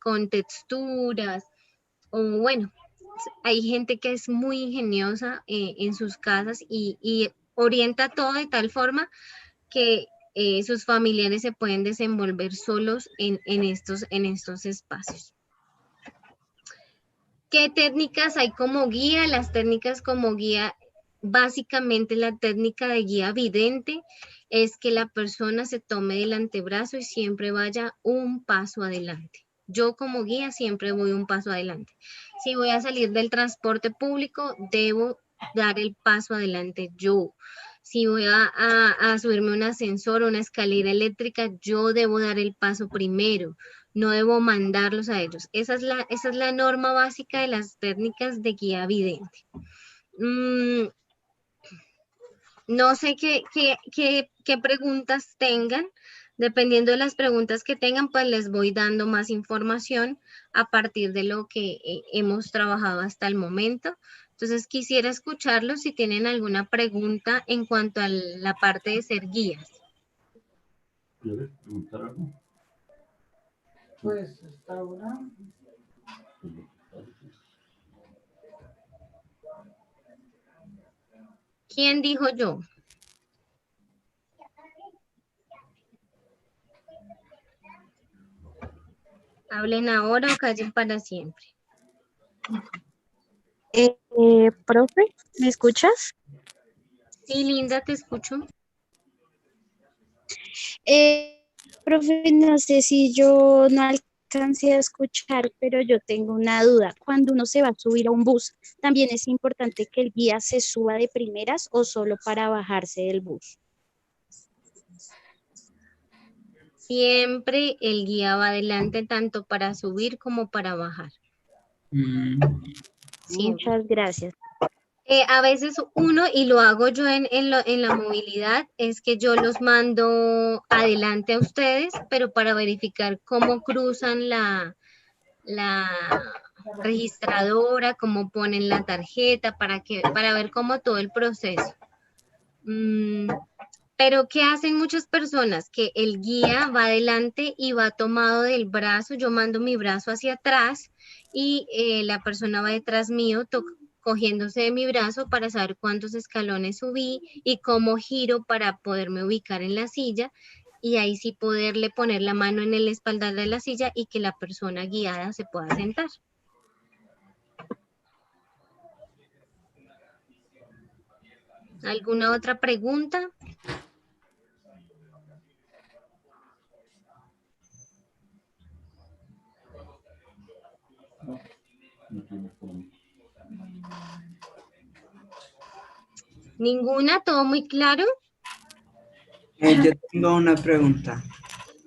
con texturas o bueno, hay gente que es muy ingeniosa en sus casas y orienta todo de tal forma que sus familiares se pueden desenvolver solos en estos espacios. ¿Qué técnicas hay como guía? Las técnicas como guía, básicamente la técnica de guía vidente es que la persona se tome del antebrazo y siempre vaya un paso adelante. Yo como guía siempre voy un paso adelante. Si voy a salir del transporte público, debo dar el paso adelante yo. Si voy a subirme a un ascensor o una escalera eléctrica, yo debo dar el paso primero. no debo mandarlos a ellos. Esa es la norma básica de las técnicas de guía vidente. No sé qué preguntas tengan. Dependiendo de las preguntas que tengan, pues les voy dando más información a partir de lo que hemos trabajado hasta el momento. Entonces quisiera escucharlos si tienen alguna pregunta en cuanto a la parte de ser guías. ¿Quieres preguntar algo? Pues hasta ahora. ¿Quién dijo yo? Hablen ahora o callen para siempre. Profe, ¿me escuchas? Sí, Linda, te escucho. Profe, no sé si yo no alcancé a escuchar, pero yo tengo una duda. Cuando uno se va a subir a un bus, ¿también es importante que el guía se suba de primeras o solo para bajarse del bus? Siempre el guía va adelante tanto para subir como para bajar. Siempre. Muchas gracias. A veces uno, y lo hago yo en la movilidad, es que yo los mando adelante a ustedes, pero para verificar cómo cruzan la registradora, cómo ponen la tarjeta, para ver cómo todo el proceso. Pero ¿qué hacen muchas personas? Que el guía va adelante y va tomado del brazo, yo mando mi brazo hacia atrás y la persona va detrás mío cogiéndose de mi brazo para saber cuántos escalones subí y cómo giro para poderme ubicar en la silla y ahí sí poderle poner la mano en el espaldar de la silla y que la persona guiada se pueda sentar. ¿Alguna otra pregunta? ¿Ninguna? ¿Todo muy claro? Yo tengo una pregunta.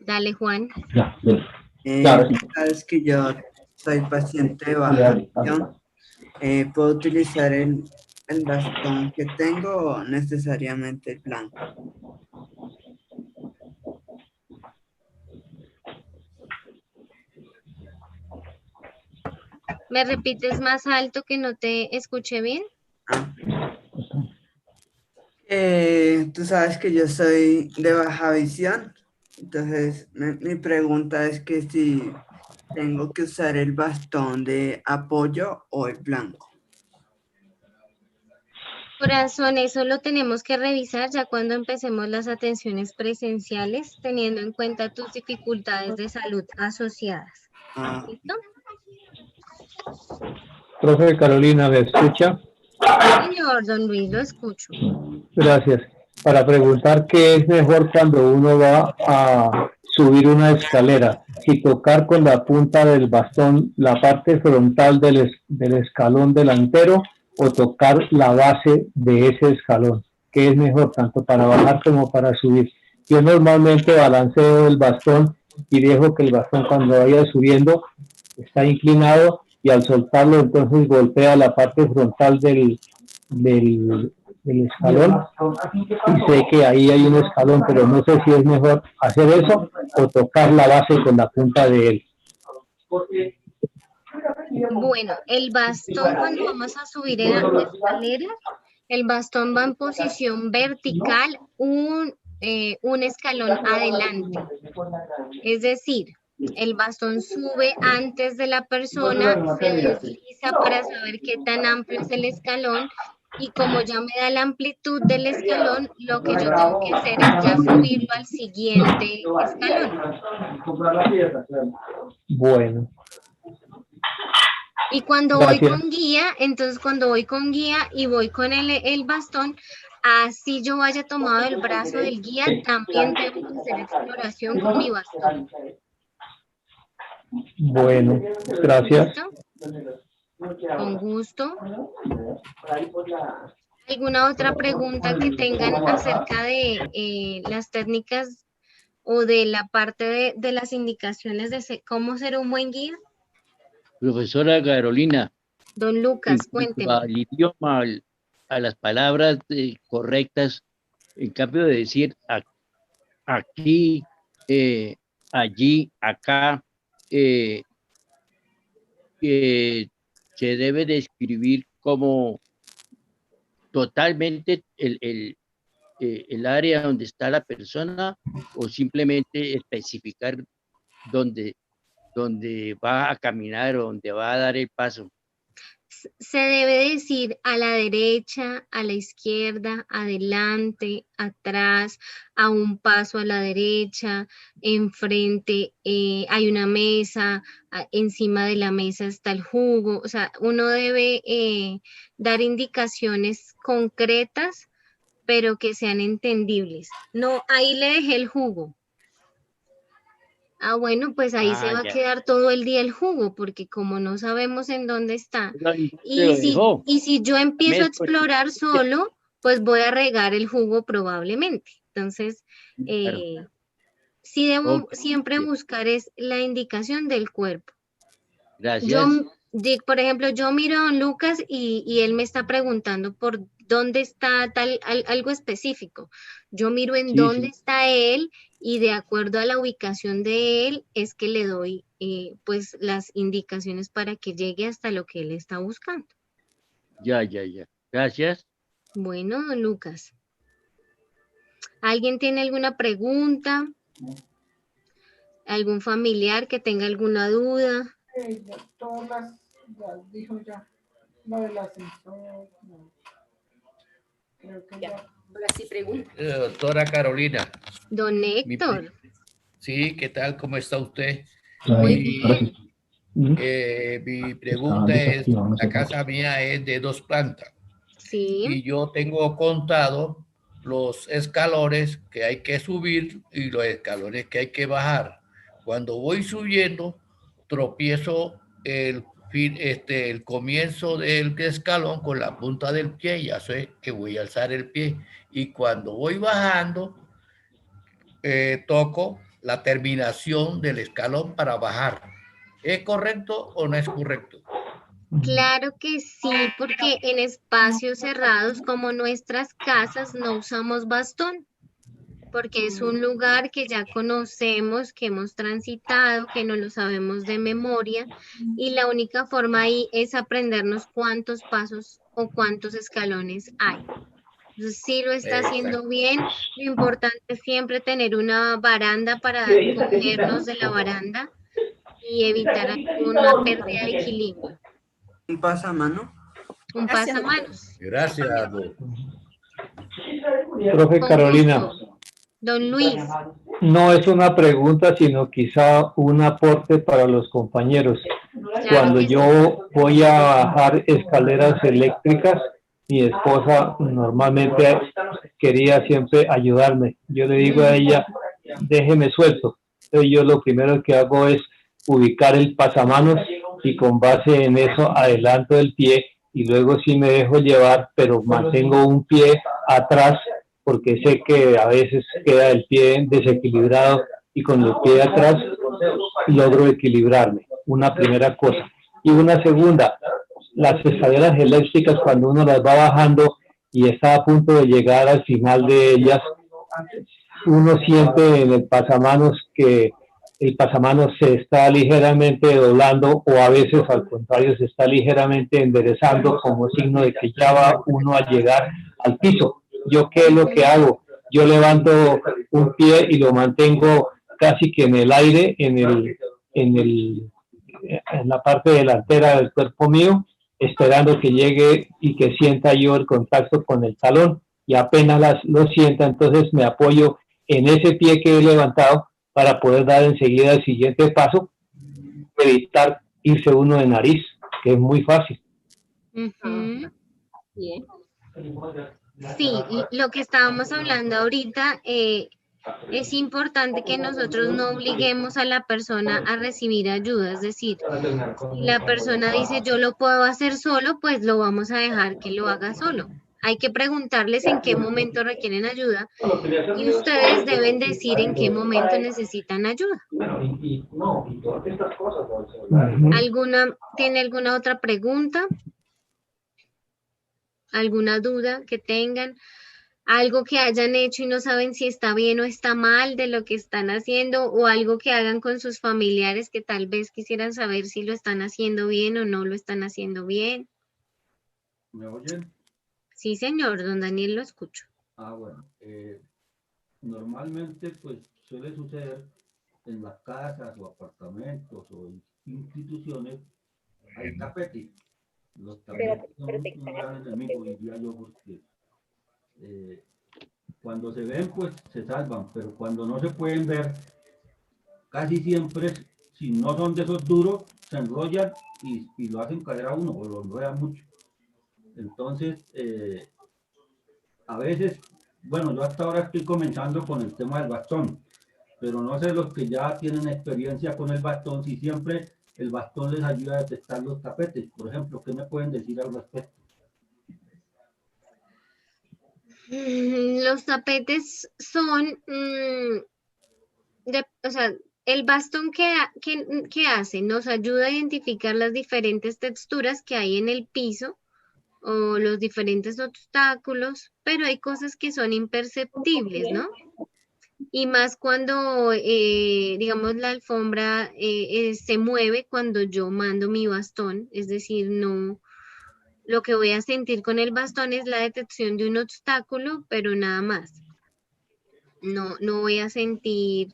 Dale, Juan. Ya, bien. Claro. Sabes que yo soy paciente de baja visión. ¿Puedo utilizar el bastón que tengo o necesariamente el blanco? ¿Me repites más alto que no te escuché bien? Tú sabes que yo soy de baja visión, entonces mi pregunta es que si tengo que usar el bastón de apoyo o el blanco. Corazón, eso lo tenemos que revisar ya cuando empecemos las atenciones presenciales, teniendo en cuenta tus dificultades de salud asociadas. ¿Listo? Profe Carolina, ¿me escucha? Señor Don Luis, lo escucho. Gracias. Para preguntar qué es mejor cuando uno va a subir una escalera, si tocar con la punta del bastón la parte frontal del escalón delantero o tocar la base de ese escalón, ¿qué es mejor tanto para bajar como para subir? Yo normalmente balanceo el bastón y dejo que el bastón cuando vaya subiendo está inclinado y al soltarlo entonces golpea la parte frontal del escalón y sé que ahí hay un escalón, pero no sé si es mejor hacer eso o tocar la base con la punta de él. Bueno, el bastón cuando vamos a subir en la escalera, el bastón va en posición vertical, un escalón adelante. Es decir, el bastón sube antes de la persona, se desliza para saber qué tan amplio es el escalón y como ya me da la amplitud del escalón, lo que yo tengo que hacer es ya subirlo al siguiente escalón. Bueno. Y cuando Gracias. voy con guía, entonces cuando voy con guía y voy con el bastón, así yo vaya tomado el brazo del guía, también tengo que hacer exploración con mi bastón. Bueno, gracias. ¿Listo? Con gusto. ¿Alguna otra pregunta que tengan acerca de las técnicas o de la parte de las indicaciones de cómo ser un buen guía? Profesora Carolina, Don en Lucas, cuanto cuénteme. al idioma, a las palabras correctas, en cambio de decir aquí, allí, acá, se debe de escribir como totalmente el área donde está la persona, o simplemente especificar dónde va a caminar o donde va a dar el paso. Se debe decir a la derecha, a la izquierda, adelante, atrás, a un paso a la derecha, enfrente hay una mesa, encima de la mesa está el jugo. O sea, uno debe dar indicaciones concretas, pero que sean entendibles. No, ahí le dejé el jugo. Ah, bueno, pues ahí se va a Ya. quedar todo el día el jugo, porque como no sabemos en dónde está, Se lo dejó. y si yo empiezo a Mes, pues, explorar solo, pues voy a regar el jugo probablemente. Entonces, claro. sí debo Ok, siempre bien. buscar es la indicación del cuerpo. Gracias. Por ejemplo, yo miro a don Lucas y él me está preguntando por dónde está algo específico. Yo miro en Sí, dónde sí. está él y de acuerdo a la ubicación de él es que le doy pues las indicaciones para que llegue hasta lo que él está buscando. Ya. Gracias. Bueno, don Lucas. ¿Alguien tiene alguna pregunta? ¿Algún familiar que tenga alguna duda? Todas las dijo ya. Lo del ascensor. No. Creo que ya. Ahora sí pregunto. Doctora Carolina. Don Héctor. Sí, ¿qué tal? ¿Cómo está usted? Muy bien. Mi pregunta es, la casa mía es de 2 plantas. Sí. Y yo tengo contado los escalones que hay que subir y los escalones que hay que bajar. Cuando voy subiendo, tropiezo el comienzo del escalón con la punta del pie, ya sé que voy a alzar el pie. Y cuando voy bajando, toco la terminación del escalón para bajar. ¿Es correcto o no es correcto? Claro que sí, porque en espacios cerrados como nuestras casas no usamos bastón, porque es un lugar que ya conocemos, que hemos transitado, que no lo sabemos de memoria, y la única forma ahí es aprendernos cuántos pasos o cuántos escalones hay. Entonces, sí lo está haciendo bien. Lo importante es siempre tener una baranda para cogernos de la baranda y evitar alguna pérdida de equilibrio. ¿Un pasamano? Un pasamanos. Gracias. Profe Con Carolina. gusto. Don Luis. No es una pregunta, sino quizá un aporte para los compañeros. Claro Cuando que yo voy a bajar escaleras eléctricas, mi esposa normalmente quería siempre ayudarme. Yo le digo a ella, déjeme suelto. Entonces yo lo primero que hago es ubicar el pasamanos y con base en eso adelanto el pie y luego sí me dejo llevar, pero mantengo un pie atrás porque sé que a veces queda el pie desequilibrado y con el pie atrás logro equilibrarme. Una primera cosa. Y una segunda, las escaleras eléctricas cuando uno las va bajando y está a punto de llegar al final de ellas, uno siente en el pasamanos que el pasamanos se está ligeramente doblando o a veces al contrario se está ligeramente enderezando como signo de que ya va uno a llegar al piso. ¿Yo qué es lo que hago? Yo levanto un pie y lo mantengo casi que en el aire, en la parte delantera del cuerpo mío, esperando que llegue y que sienta yo el contacto con el talón y apenas lo sienta, entonces me apoyo en ese pie que he levantado para poder dar enseguida el siguiente paso, evitar irse uno de nariz, que es muy fácil. Bien. Sí, lo que estábamos hablando ahorita, es importante que nosotros no obliguemos a la persona a recibir ayuda, es decir, si la persona dice yo lo puedo hacer solo, pues lo vamos a dejar que lo haga solo. Hay que preguntarles en qué momento requieren ayuda y ustedes deben decir en qué momento necesitan ayuda. Y todas estas cosas, ¿Tiene alguna otra pregunta? ¿Alguna duda que tengan? ¿Algo que hayan hecho y no saben si está bien o está mal de lo que están haciendo? ¿O algo que hagan con sus familiares que tal vez quisieran saber si lo están haciendo bien o no lo están haciendo bien? ¿Me oyen? Sí, señor, don Daniel, lo escucho. Bueno, normalmente pues suele suceder en las casas o apartamentos o instituciones, hay tapetes. Los tapetes son un gran enemigo, diría yo, porque cuando se ven pues se salvan, pero cuando no se pueden ver, casi siempre, si no son de esos duros, se enrollan y lo hacen caer a uno o lo enredan mucho. Entonces, a veces, bueno, yo hasta ahora estoy comenzando con el tema del bastón, pero no sé los que ya tienen experiencia con el bastón, si siempre el bastón les ayuda a detectar los tapetes. Por ejemplo, ¿qué me pueden decir al respecto? Los tapetes son, o sea, el bastón que hace nos ayuda a identificar las diferentes texturas que hay en el piso o los diferentes obstáculos, pero hay cosas que son imperceptibles, ¿no? Y más cuando, digamos, la alfombra se mueve cuando yo mando mi bastón, es decir, no, lo que voy a sentir con el bastón es la detección de un obstáculo, pero nada más. No voy a sentir,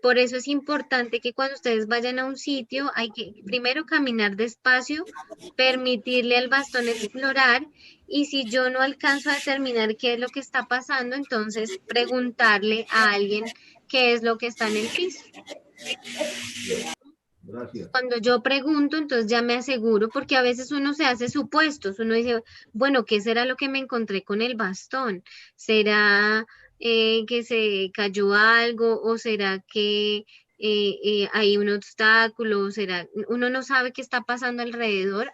por eso es importante que cuando ustedes vayan a un sitio hay que primero caminar despacio, permitirle al bastón explorar y si yo no alcanzo a determinar qué es lo que está pasando, entonces preguntarle a alguien qué es lo que está en el piso. Gracias. Cuando yo pregunto, entonces ya me aseguro, porque a veces uno se hace supuestos, uno dice, bueno, ¿qué será lo que me encontré con el bastón? ¿Será que se cayó algo o será que hay un obstáculo? ¿O será? Uno no sabe qué está pasando alrededor eh,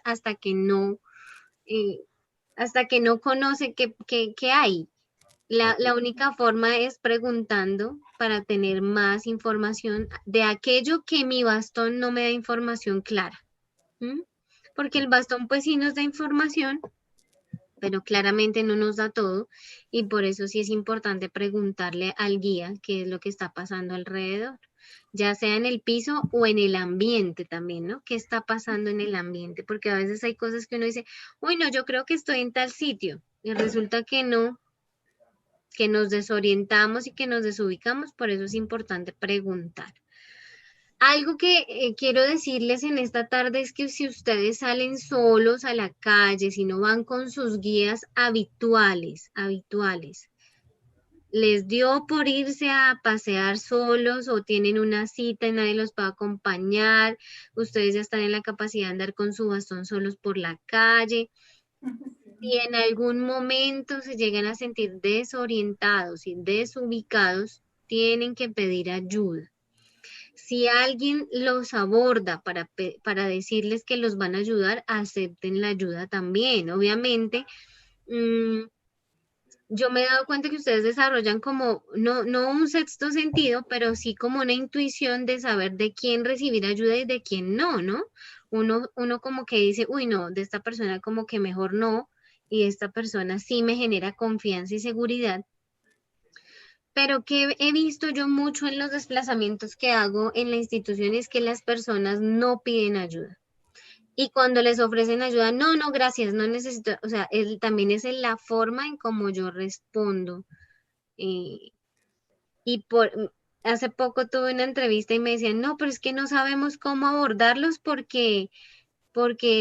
hasta que no conoce qué hay. La única forma es preguntando para tener más información de aquello que mi bastón no me da información clara. ¿Mm? Porque el bastón pues sí nos da información, pero claramente no nos da todo y por eso sí es importante preguntarle al guía qué es lo que está pasando alrededor, ya sea en el piso o en el ambiente también, ¿no? ¿Qué está pasando en el ambiente? Porque a veces hay cosas que uno dice, uy, no, yo creo que estoy en tal sitio y resulta que no, que nos desorientamos y que nos desubicamos, por eso es importante preguntar. Algo que quiero decirles en esta tarde es que si ustedes salen solos a la calle, si no van con sus guías habituales, les dio por irse a pasear solos o tienen una cita y nadie los va a acompañar, ustedes ya están en la capacidad de andar con su bastón solos por la calle. Si en algún momento se llegan a sentir desorientados y desubicados, tienen que pedir ayuda. Si alguien los aborda para decirles que los van a ayudar, acepten la ayuda también. Obviamente, yo me he dado cuenta que ustedes desarrollan como, no un sexto sentido, pero sí como una intuición de saber de quién recibir ayuda y de quién no, ¿no? Uno como que dice, uy, no, de esta persona como que mejor no, y esta persona sí me genera confianza y seguridad. Pero que he visto yo mucho en los desplazamientos que hago en la institución es que las personas no piden ayuda. Y cuando les ofrecen ayuda, no, gracias, no necesito, o sea, también es en la forma en cómo yo respondo. Y hace poco tuve una entrevista y me decían, no, pero es que no sabemos cómo abordarlos porque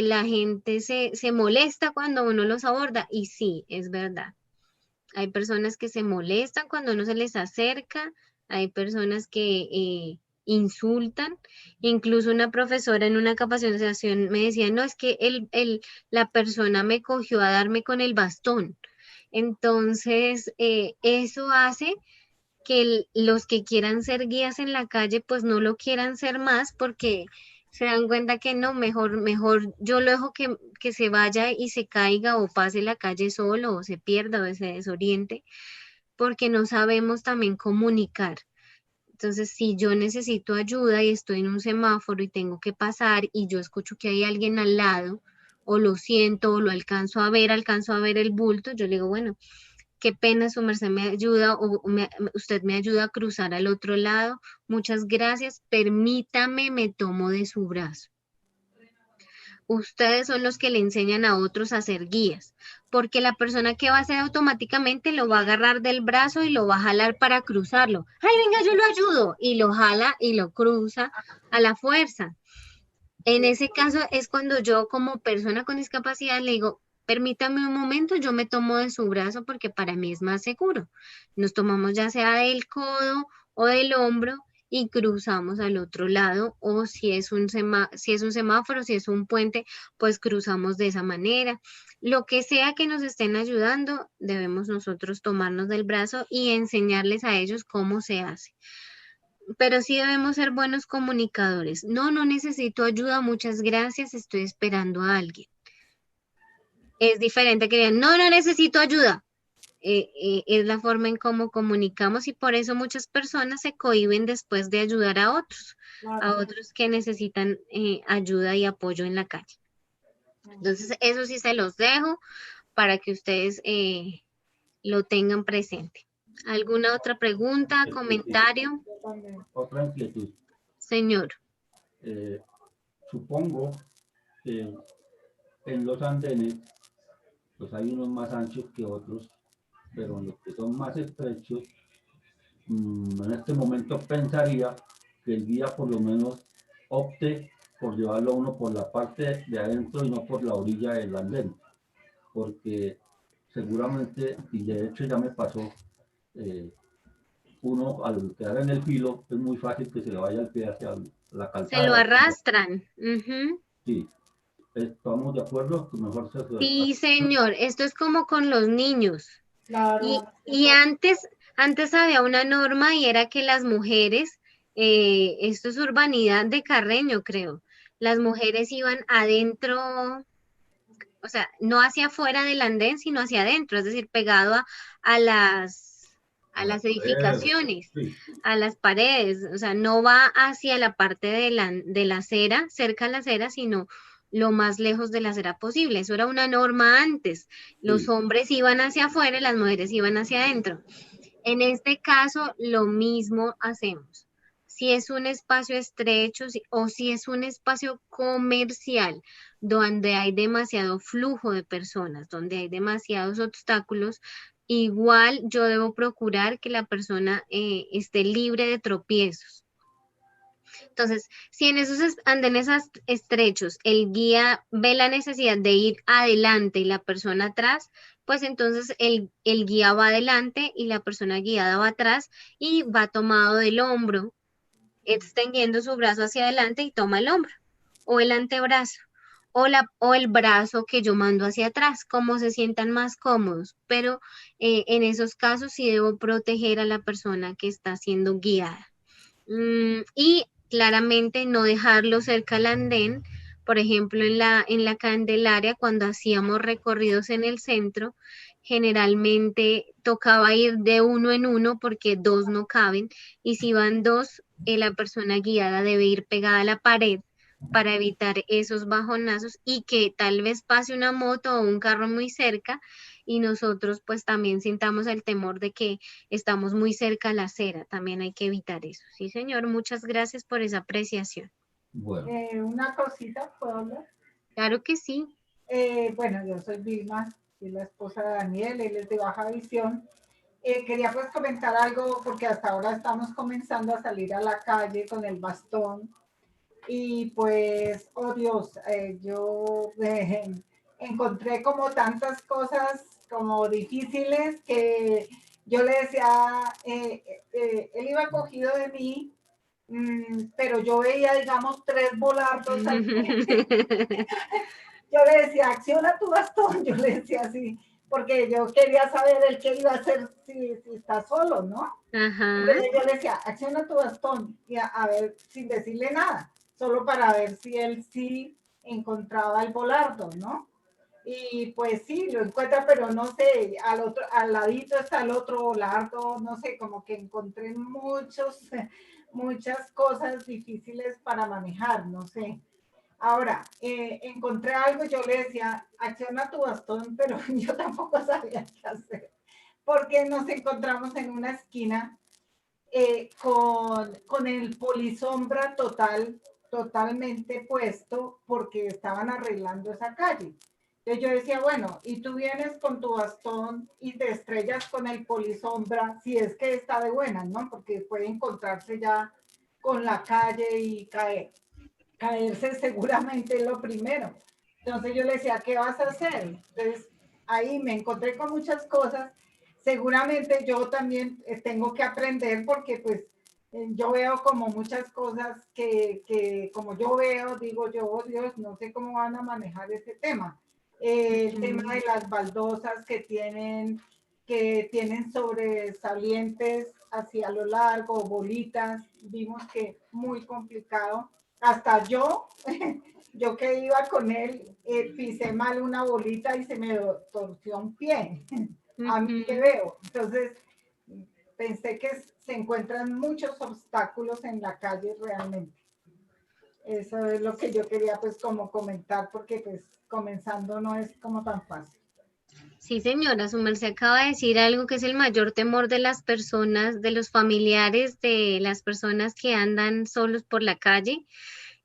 la gente se molesta cuando uno los aborda. Y sí, es verdad. Hay personas que se molestan cuando uno se les acerca, hay personas que insultan, incluso una profesora en una capacitación me decía, no, es que la persona me cogió a darme con el bastón. Entonces, eso hace que los que quieran ser guías en la calle, pues no lo quieran ser más porque Se dan cuenta que no, mejor yo lo dejo que se vaya y se caiga o pase la calle solo o se pierda o se desoriente, porque no sabemos también comunicar. Entonces, si yo necesito ayuda y estoy en un semáforo y tengo que pasar y yo escucho que hay alguien al lado, o lo siento, o lo alcanzo a ver el bulto, yo le digo, bueno, qué pena, su merced me ayuda, usted me ayuda a cruzar al otro lado, muchas gracias, permítame, me tomo de su brazo. Ustedes son los que le enseñan a otros a ser guías, porque la persona que va a hacer automáticamente lo va a agarrar del brazo y lo va a jalar para cruzarlo. ¡Ay, venga, yo lo ayudo! Y lo jala y lo cruza a la fuerza. En ese caso es cuando yo como persona con discapacidad le digo, permítame un momento, yo me tomo de su brazo porque para mí es más seguro. Nos tomamos ya sea del codo o del hombro y cruzamos al otro lado, o si es un semáforo, si es un puente, pues cruzamos de esa manera. Lo que sea que nos estén ayudando, debemos nosotros tomarnos del brazo y enseñarles a ellos cómo se hace. Pero sí debemos ser buenos comunicadores. No necesito ayuda, muchas gracias, estoy esperando a alguien. Es diferente que digan, no necesito ayuda. Es la forma en cómo comunicamos y por eso muchas personas se cohíben después de ayudar a otros que necesitan ayuda y apoyo en la calle. Entonces, eso sí se los dejo para que ustedes lo tengan presente. ¿Alguna otra pregunta, comentario? Otra inquietud. Señor. Supongo que en los andenes, pues hay unos más anchos que otros, pero en los que son más estrechos, en este momento pensaría que el guía por lo menos opte por llevarlo a uno por la parte de adentro y no por la orilla del andén, porque seguramente, y de hecho ya me pasó, uno al quedar en el filo es muy fácil que se le vaya el pie hacia la calzada. Se lo arrastran. Uh-huh. Sí, estamos de acuerdo que mejor se... Sí, señor, esto es como con los niños. Claro. Y antes había una norma y era que las mujeres, esto es urbanidad de Carreño, creo, las mujeres iban adentro, o sea, no hacia afuera del andén, sino hacia adentro, es decir, pegado a las edificaciones, a las paredes, o sea, no va hacia la parte de la acera, cerca a la acera, sino lo más lejos de la acera posible. Eso era una norma antes. Los hombres iban hacia afuera y las mujeres iban hacia adentro. En este caso, lo mismo hacemos. Si es un espacio estrecho o si es un espacio comercial donde hay demasiado flujo de personas, donde hay demasiados obstáculos, igual yo debo procurar que la persona esté libre de tropiezos. Entonces, si en esos andenes estrechos el guía ve la necesidad de ir adelante y la persona atrás, pues entonces el guía va adelante y la persona guiada va atrás y va tomado del hombro, extendiendo su brazo hacia adelante y toma el hombro o el antebrazo o el brazo que yo mando hacia atrás, como se sientan más cómodos. Pero en esos casos sí debo proteger a la persona que está siendo guiada. Y claramente no dejarlo cerca al andén. Por ejemplo, en la Candelaria, cuando hacíamos recorridos en el centro, generalmente tocaba ir de uno en uno porque dos no caben, y si van dos, la persona guiada debe ir pegada a la pared para evitar esos bajonazos y que tal vez pase una moto o un carro muy cerca y nosotros pues también sintamos el temor de que estamos muy cerca a la acera. También hay que evitar eso. Sí, señor, muchas gracias por esa apreciación. Bueno. Una cosita, ¿puedo hablar? Claro que sí. Bueno, yo soy Vilma, soy la esposa de Daniel, él es de baja visión. Quería pues comentar algo porque hasta ahora estamos comenzando a salir a la calle con el bastón y pues, oh Dios, yo encontré como tantas cosas como difíciles que yo le decía, él iba cogido de mí, pero yo veía, digamos, 3 volardos al frente. Yo le decía, acciona tu bastón, yo le decía así, porque yo quería saber el qué iba a hacer si está solo, ¿no? Ajá. Entonces yo le decía, acciona tu bastón, y a ver, sin decirle nada. solo para ver si él sí encontraba el volardo, ¿no? Y pues sí, lo encuentra, pero no sé, al ladito está el otro volardo, no sé, como que encontré muchas cosas difíciles para manejar, no sé. Ahora, encontré algo, yo le decía, acciona tu bastón, pero yo tampoco sabía qué hacer, porque nos encontramos en una esquina con el polisombra totalmente puesto, porque estaban arreglando esa calle. Entonces yo decía, bueno, y tú vienes con tu bastón y te estrellas con el polisombra, si es que está de buenas, ¿no? Porque puede encontrarse ya con la calle y caerse seguramente es lo primero. Entonces yo le decía, ¿qué vas a hacer? Entonces ahí me encontré con muchas cosas. Seguramente yo también tengo que aprender porque pues yo veo como muchas cosas que como yo veo, digo yo, oh Dios, no sé cómo van a manejar este tema. El tema de las baldosas que tienen sobresalientes hacia lo largo, bolitas, vimos que muy complicado. Hasta yo que iba con él, pisé mal una bolita y se me torció un pie. A mí que veo. Entonces, pensé que se encuentran muchos obstáculos en la calle realmente. Eso es lo que yo quería pues como comentar, porque pues comenzando no es como tan fácil. Sí, señora, su merced acaba de decir algo que es el mayor temor de las personas, de los familiares, de las personas que andan solos por la calle.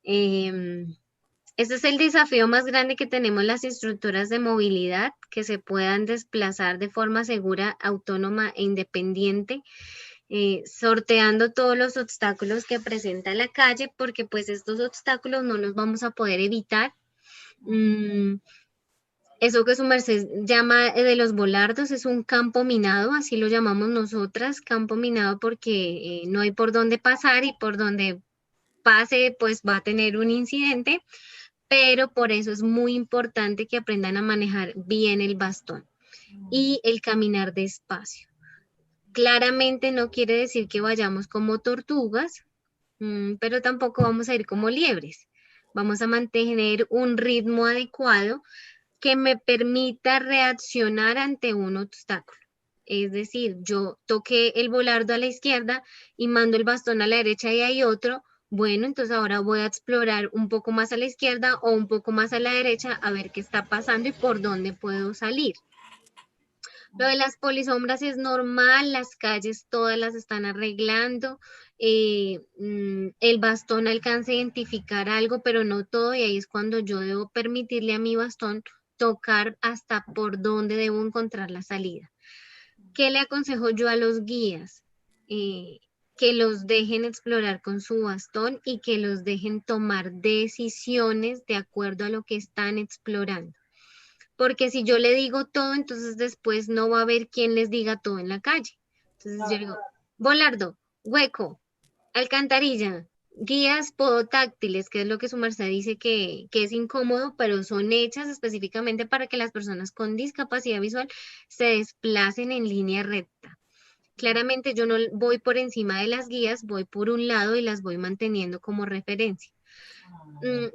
Este es el desafío más grande que tenemos las instructoras de movilidad, que se puedan desplazar de forma segura, autónoma e independiente, sorteando todos los obstáculos que presenta la calle, porque pues estos obstáculos no los vamos a poder evitar. Eso que su merced llama de los volardos es un campo minado, así lo llamamos nosotras, campo minado, porque no hay por dónde pasar y por donde pase pues va a tener un incidente, pero por eso es muy importante que aprendan a manejar bien el bastón y el caminar despacio. Claramente no quiere decir que vayamos como tortugas, pero tampoco vamos a ir como liebres. Vamos a mantener un ritmo adecuado que me permita reaccionar ante un obstáculo. Es decir, yo toqué el volardo a la izquierda y mando el bastón a la derecha y hay otro. Bueno, entonces ahora voy a explorar un poco más a la izquierda o un poco más a la derecha a ver qué está pasando y por dónde puedo salir. Lo de las polisombras es normal, las calles todas las están arreglando, el bastón alcanza a identificar algo, pero no todo, y ahí es cuando yo debo permitirle a mi bastón tocar hasta por dónde debo encontrar la salida. ¿Qué le aconsejo yo a los guías? Que los dejen explorar con su bastón y que los dejen tomar decisiones de acuerdo a lo que están explorando. Porque si yo le digo todo, entonces después no va a haber quien les diga todo en la calle. Entonces yo digo, volardo, hueco, alcantarilla, guías podotáctiles, que es lo que su merced dice que es incómodo, pero son hechas específicamente para que las personas con discapacidad visual se desplacen en línea recta. Claramente yo no voy por encima de las guías, voy por un lado y las voy manteniendo como referencia.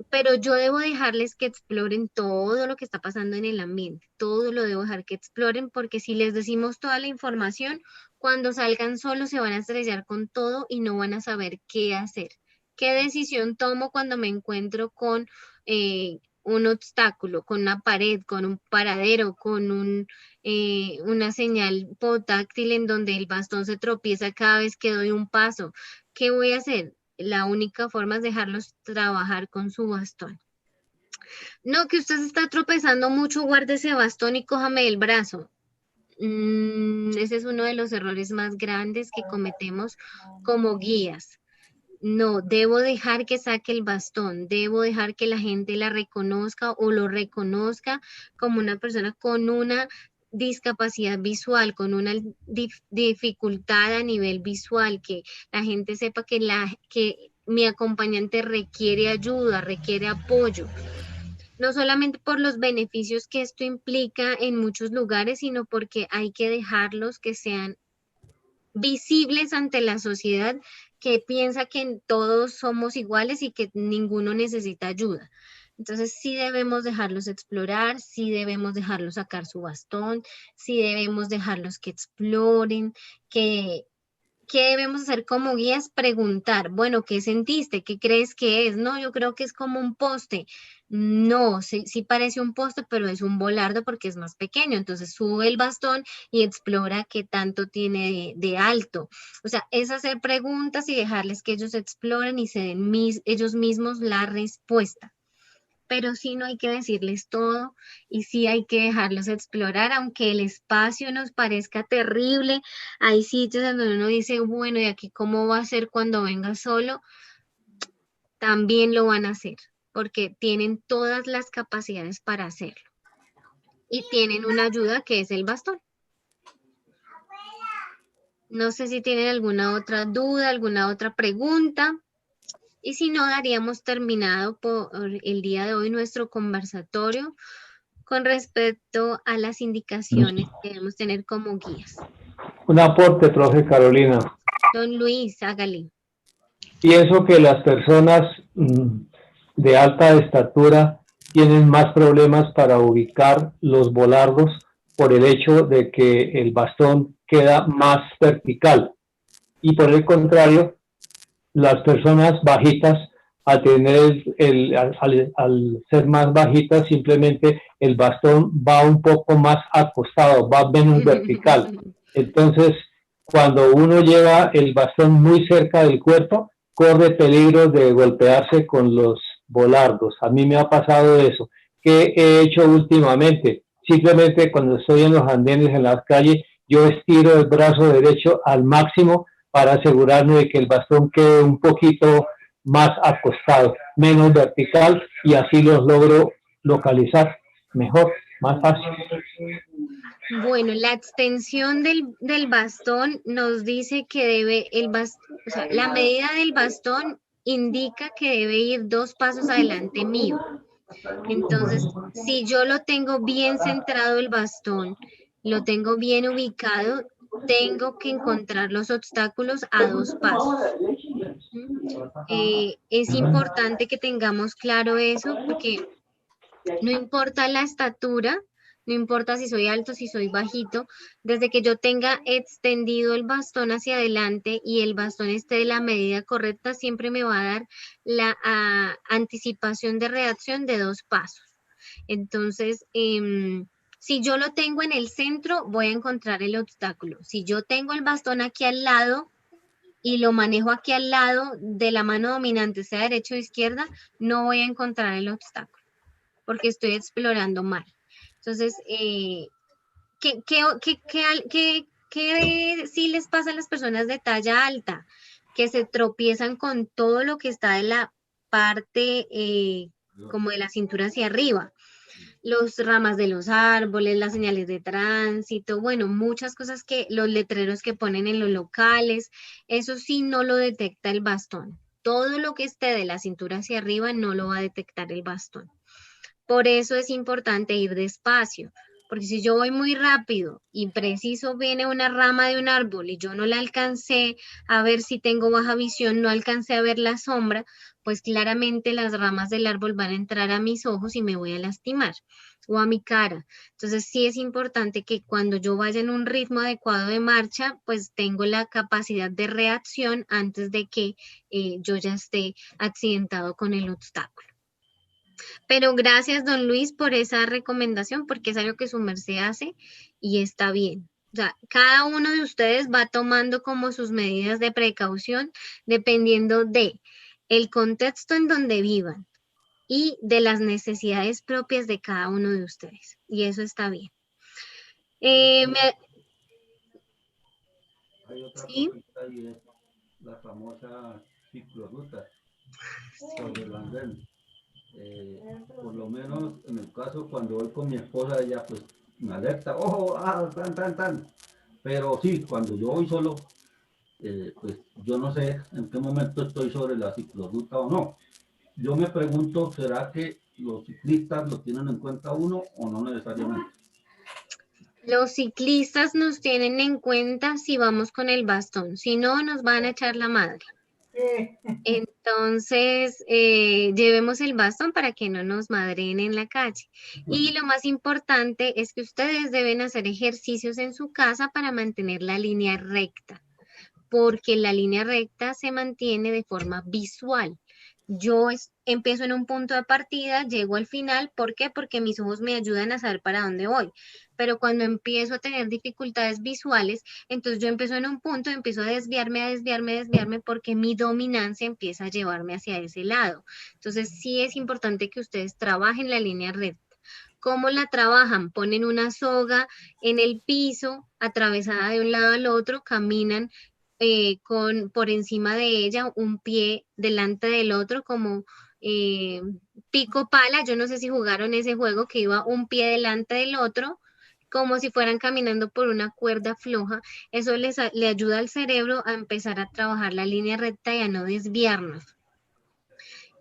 Pero yo debo dejarles que exploren todo lo que está pasando en el ambiente, todo lo debo dejar que exploren, porque si les decimos toda la información, cuando salgan solos se van a estrellar con todo y no van a saber qué hacer. ¿Qué decisión tomo cuando me encuentro con un obstáculo, con una pared, con un paradero, con una señal podotáctil en donde el bastón se tropieza cada vez que doy un paso? ¿Qué voy a hacer? La única forma es dejarlos trabajar con su bastón. No, que usted se está tropezando mucho, guarde ese bastón y cójame el brazo. Ese es uno de los errores más grandes que cometemos como guías. No, debo dejar que saque el bastón, debo dejar que la gente la reconozca o lo reconozca como una persona con una discapacidad visual, con una dificultad a nivel visual, que la gente sepa que mi acompañante requiere ayuda, requiere apoyo, no solamente por los beneficios que esto implica en muchos lugares, sino porque hay que dejarlos que sean visibles ante la sociedad que piensa que todos somos iguales y que ninguno necesita ayuda. Entonces sí debemos dejarlos explorar, sí debemos dejarlos sacar su bastón, sí debemos dejarlos que exploren, que ¿qué debemos hacer como guías? Preguntar, bueno, ¿qué sentiste? ¿Qué crees que es? No, yo creo que es como un poste. No, sí, sí parece un poste, pero es un volardo porque es más pequeño. Entonces sube el bastón y explora qué tanto tiene de alto. O sea, es hacer preguntas y dejarles que ellos exploren y se den ellos mismos la respuesta. Pero sí no hay que decirles todo y sí hay que dejarlos explorar, aunque el espacio nos parezca terrible. Hay sitios en donde uno dice, bueno, ¿y aquí cómo va a ser cuando venga solo? También lo van a hacer, porque tienen todas las capacidades para hacerlo. Y tienen una ayuda que es el bastón. No sé si tienen alguna otra duda, alguna otra pregunta. Y si no, daríamos terminado por el día de hoy nuestro conversatorio con respecto a las indicaciones que debemos tener como guías. Un aporte, profe Carolina. Don Luis, hágale. Pienso que las personas de alta estatura tienen más problemas para ubicar los volardos por el hecho de que el bastón queda más vertical. Y por el contrario, las personas bajitas, al tener al ser más bajitas, simplemente el bastón va un poco más acostado, va menos vertical. Entonces, cuando uno lleva el bastón muy cerca del cuerpo, corre peligro de golpearse con los volardos. A mí me ha pasado eso. ¿Qué he hecho últimamente? Simplemente cuando estoy en los andenes, en las calles, yo estiro el brazo derecho al máximo para asegurarme de que el bastón quede un poquito más acostado, menos vertical, y así los logro localizar mejor, más fácil. Bueno, la extensión del bastón nos dice que debe o sea, la medida del bastón indica que debe ir 2 pasos adelante mío. Entonces, si yo lo tengo bien centrado el bastón, lo tengo bien ubicado, tengo que encontrar los obstáculos a 2 pasos. Es importante que tengamos claro eso porque no importa la estatura, no importa si soy alto, si soy bajito, desde que yo tenga extendido el bastón hacia adelante y el bastón esté de la medida correcta, siempre me va a dar la anticipación de reacción de 2 pasos. Entonces, si yo lo tengo en el centro, voy a encontrar el obstáculo. Si yo tengo el bastón aquí al lado y lo manejo aquí al lado de la mano dominante, sea derecha o izquierda, no voy a encontrar el obstáculo porque estoy explorando mal. Entonces, ¿qué sí les pasa a las personas de talla alta? Que se tropiezan con todo lo que está de la parte como de la cintura hacia arriba. Los ramas de los árboles, las señales de tránsito, bueno, muchas cosas que los letreros que ponen en los locales, eso sí no lo detecta el bastón. Todo lo que esté de la cintura hacia arriba no lo va a detectar el bastón. Por eso es importante ir despacio, porque si yo voy muy rápido y preciso viene una rama de un árbol y yo no la alcancé a ver si tengo baja visión, no alcancé a ver la sombra, pues claramente las ramas del árbol van a entrar a mis ojos y me voy a lastimar o a mi cara. Entonces sí es importante que cuando yo vaya en un ritmo adecuado de marcha, pues tengo la capacidad de reacción antes de que yo ya esté accidentado con el obstáculo. Pero gracias, don Luis, por esa recomendación, porque es algo que su merced hace y está bien. O sea, cada uno de ustedes va tomando como sus medidas de precaución dependiendo de el contexto en donde vivan y de las necesidades propias de cada uno de ustedes. Y eso está bien. Hay otra ¿sí? cosita y es la famosa ciclorruta sobre el andén. Por lo menos en el caso cuando voy con mi esposa, ella pues me alerta, ojo, tan. Pero sí, cuando yo voy solo, pues yo no sé en qué momento estoy sobre la ciclorruta o no. Yo me pregunto, ¿será que los ciclistas lo tienen en cuenta uno o no necesariamente? Los ciclistas nos tienen en cuenta si vamos con el bastón, si no nos van a echar la madre. Entonces, llevemos el bastón para que no nos madreen en la calle. Y lo más importante es que ustedes deben hacer ejercicios en su casa para mantener la línea recta, porque la línea recta se mantiene de forma visual. Yo empiezo en un punto de partida, llego al final. ¿Por qué? Porque mis ojos me ayudan a saber para dónde voy. Pero cuando empiezo a tener dificultades visuales, entonces yo empiezo en un punto, empiezo a desviarme, porque mi dominancia empieza a llevarme hacia ese lado. Entonces sí es importante que ustedes trabajen la línea recta. ¿Cómo la trabajan? Ponen una soga en el piso, atravesada de un lado al otro, caminan por encima de ella, un pie delante del otro, como pico pala. Yo no sé si jugaron ese juego que iba un pie delante del otro, como si fueran caminando por una cuerda floja. Eso le ayuda al cerebro a empezar a trabajar la línea recta y a no desviarnos.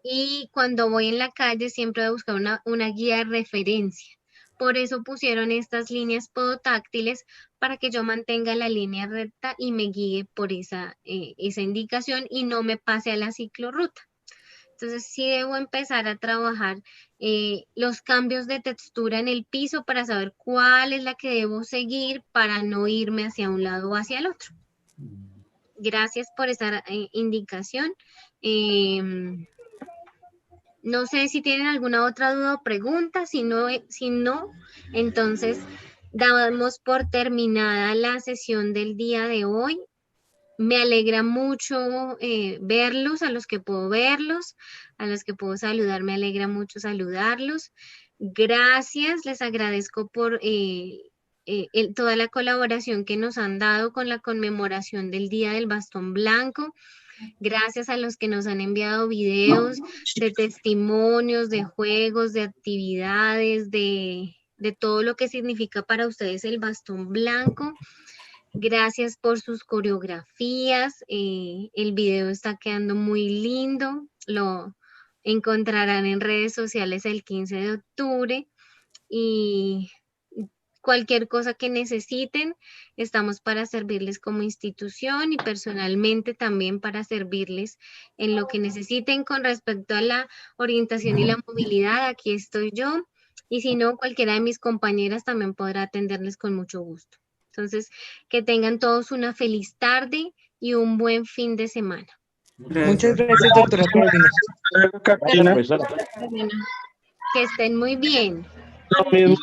Y cuando voy en la calle siempre voy a buscar una guía de referencia. Por eso pusieron estas líneas podotáctiles, para que yo mantenga la línea recta y me guíe por esa indicación y no me pase a la ciclorruta. Entonces sí debo empezar a trabajar los cambios de textura en el piso para saber cuál es la que debo seguir para no irme hacia un lado o hacia el otro. Gracias por esa indicación. No sé si tienen alguna otra duda o pregunta. Si no, entonces damos por terminada la sesión del día de hoy. Me alegra mucho verlos, a los que puedo verlos, a los que puedo saludar, me alegra mucho saludarlos. Gracias, les agradezco por toda la colaboración que nos han dado con la conmemoración del Día del Bastón Blanco. Gracias a los que nos han enviado videos de testimonios, de juegos, de actividades, de todo lo que significa para ustedes el bastón blanco. Gracias por sus coreografías. El video está quedando muy lindo. Lo encontrarán en redes sociales el 15 de octubre. Y cualquier cosa que necesiten, estamos para servirles como institución y personalmente también para servirles en lo que necesiten con respecto a la orientación y la movilidad. Aquí estoy yo, y si no, cualquiera de mis compañeras también podrá atenderles con mucho gusto. Entonces, que tengan todos una feliz tarde y un buen fin de semana. Muchas gracias, doctora Carolina. Que estén muy bien. Gracias.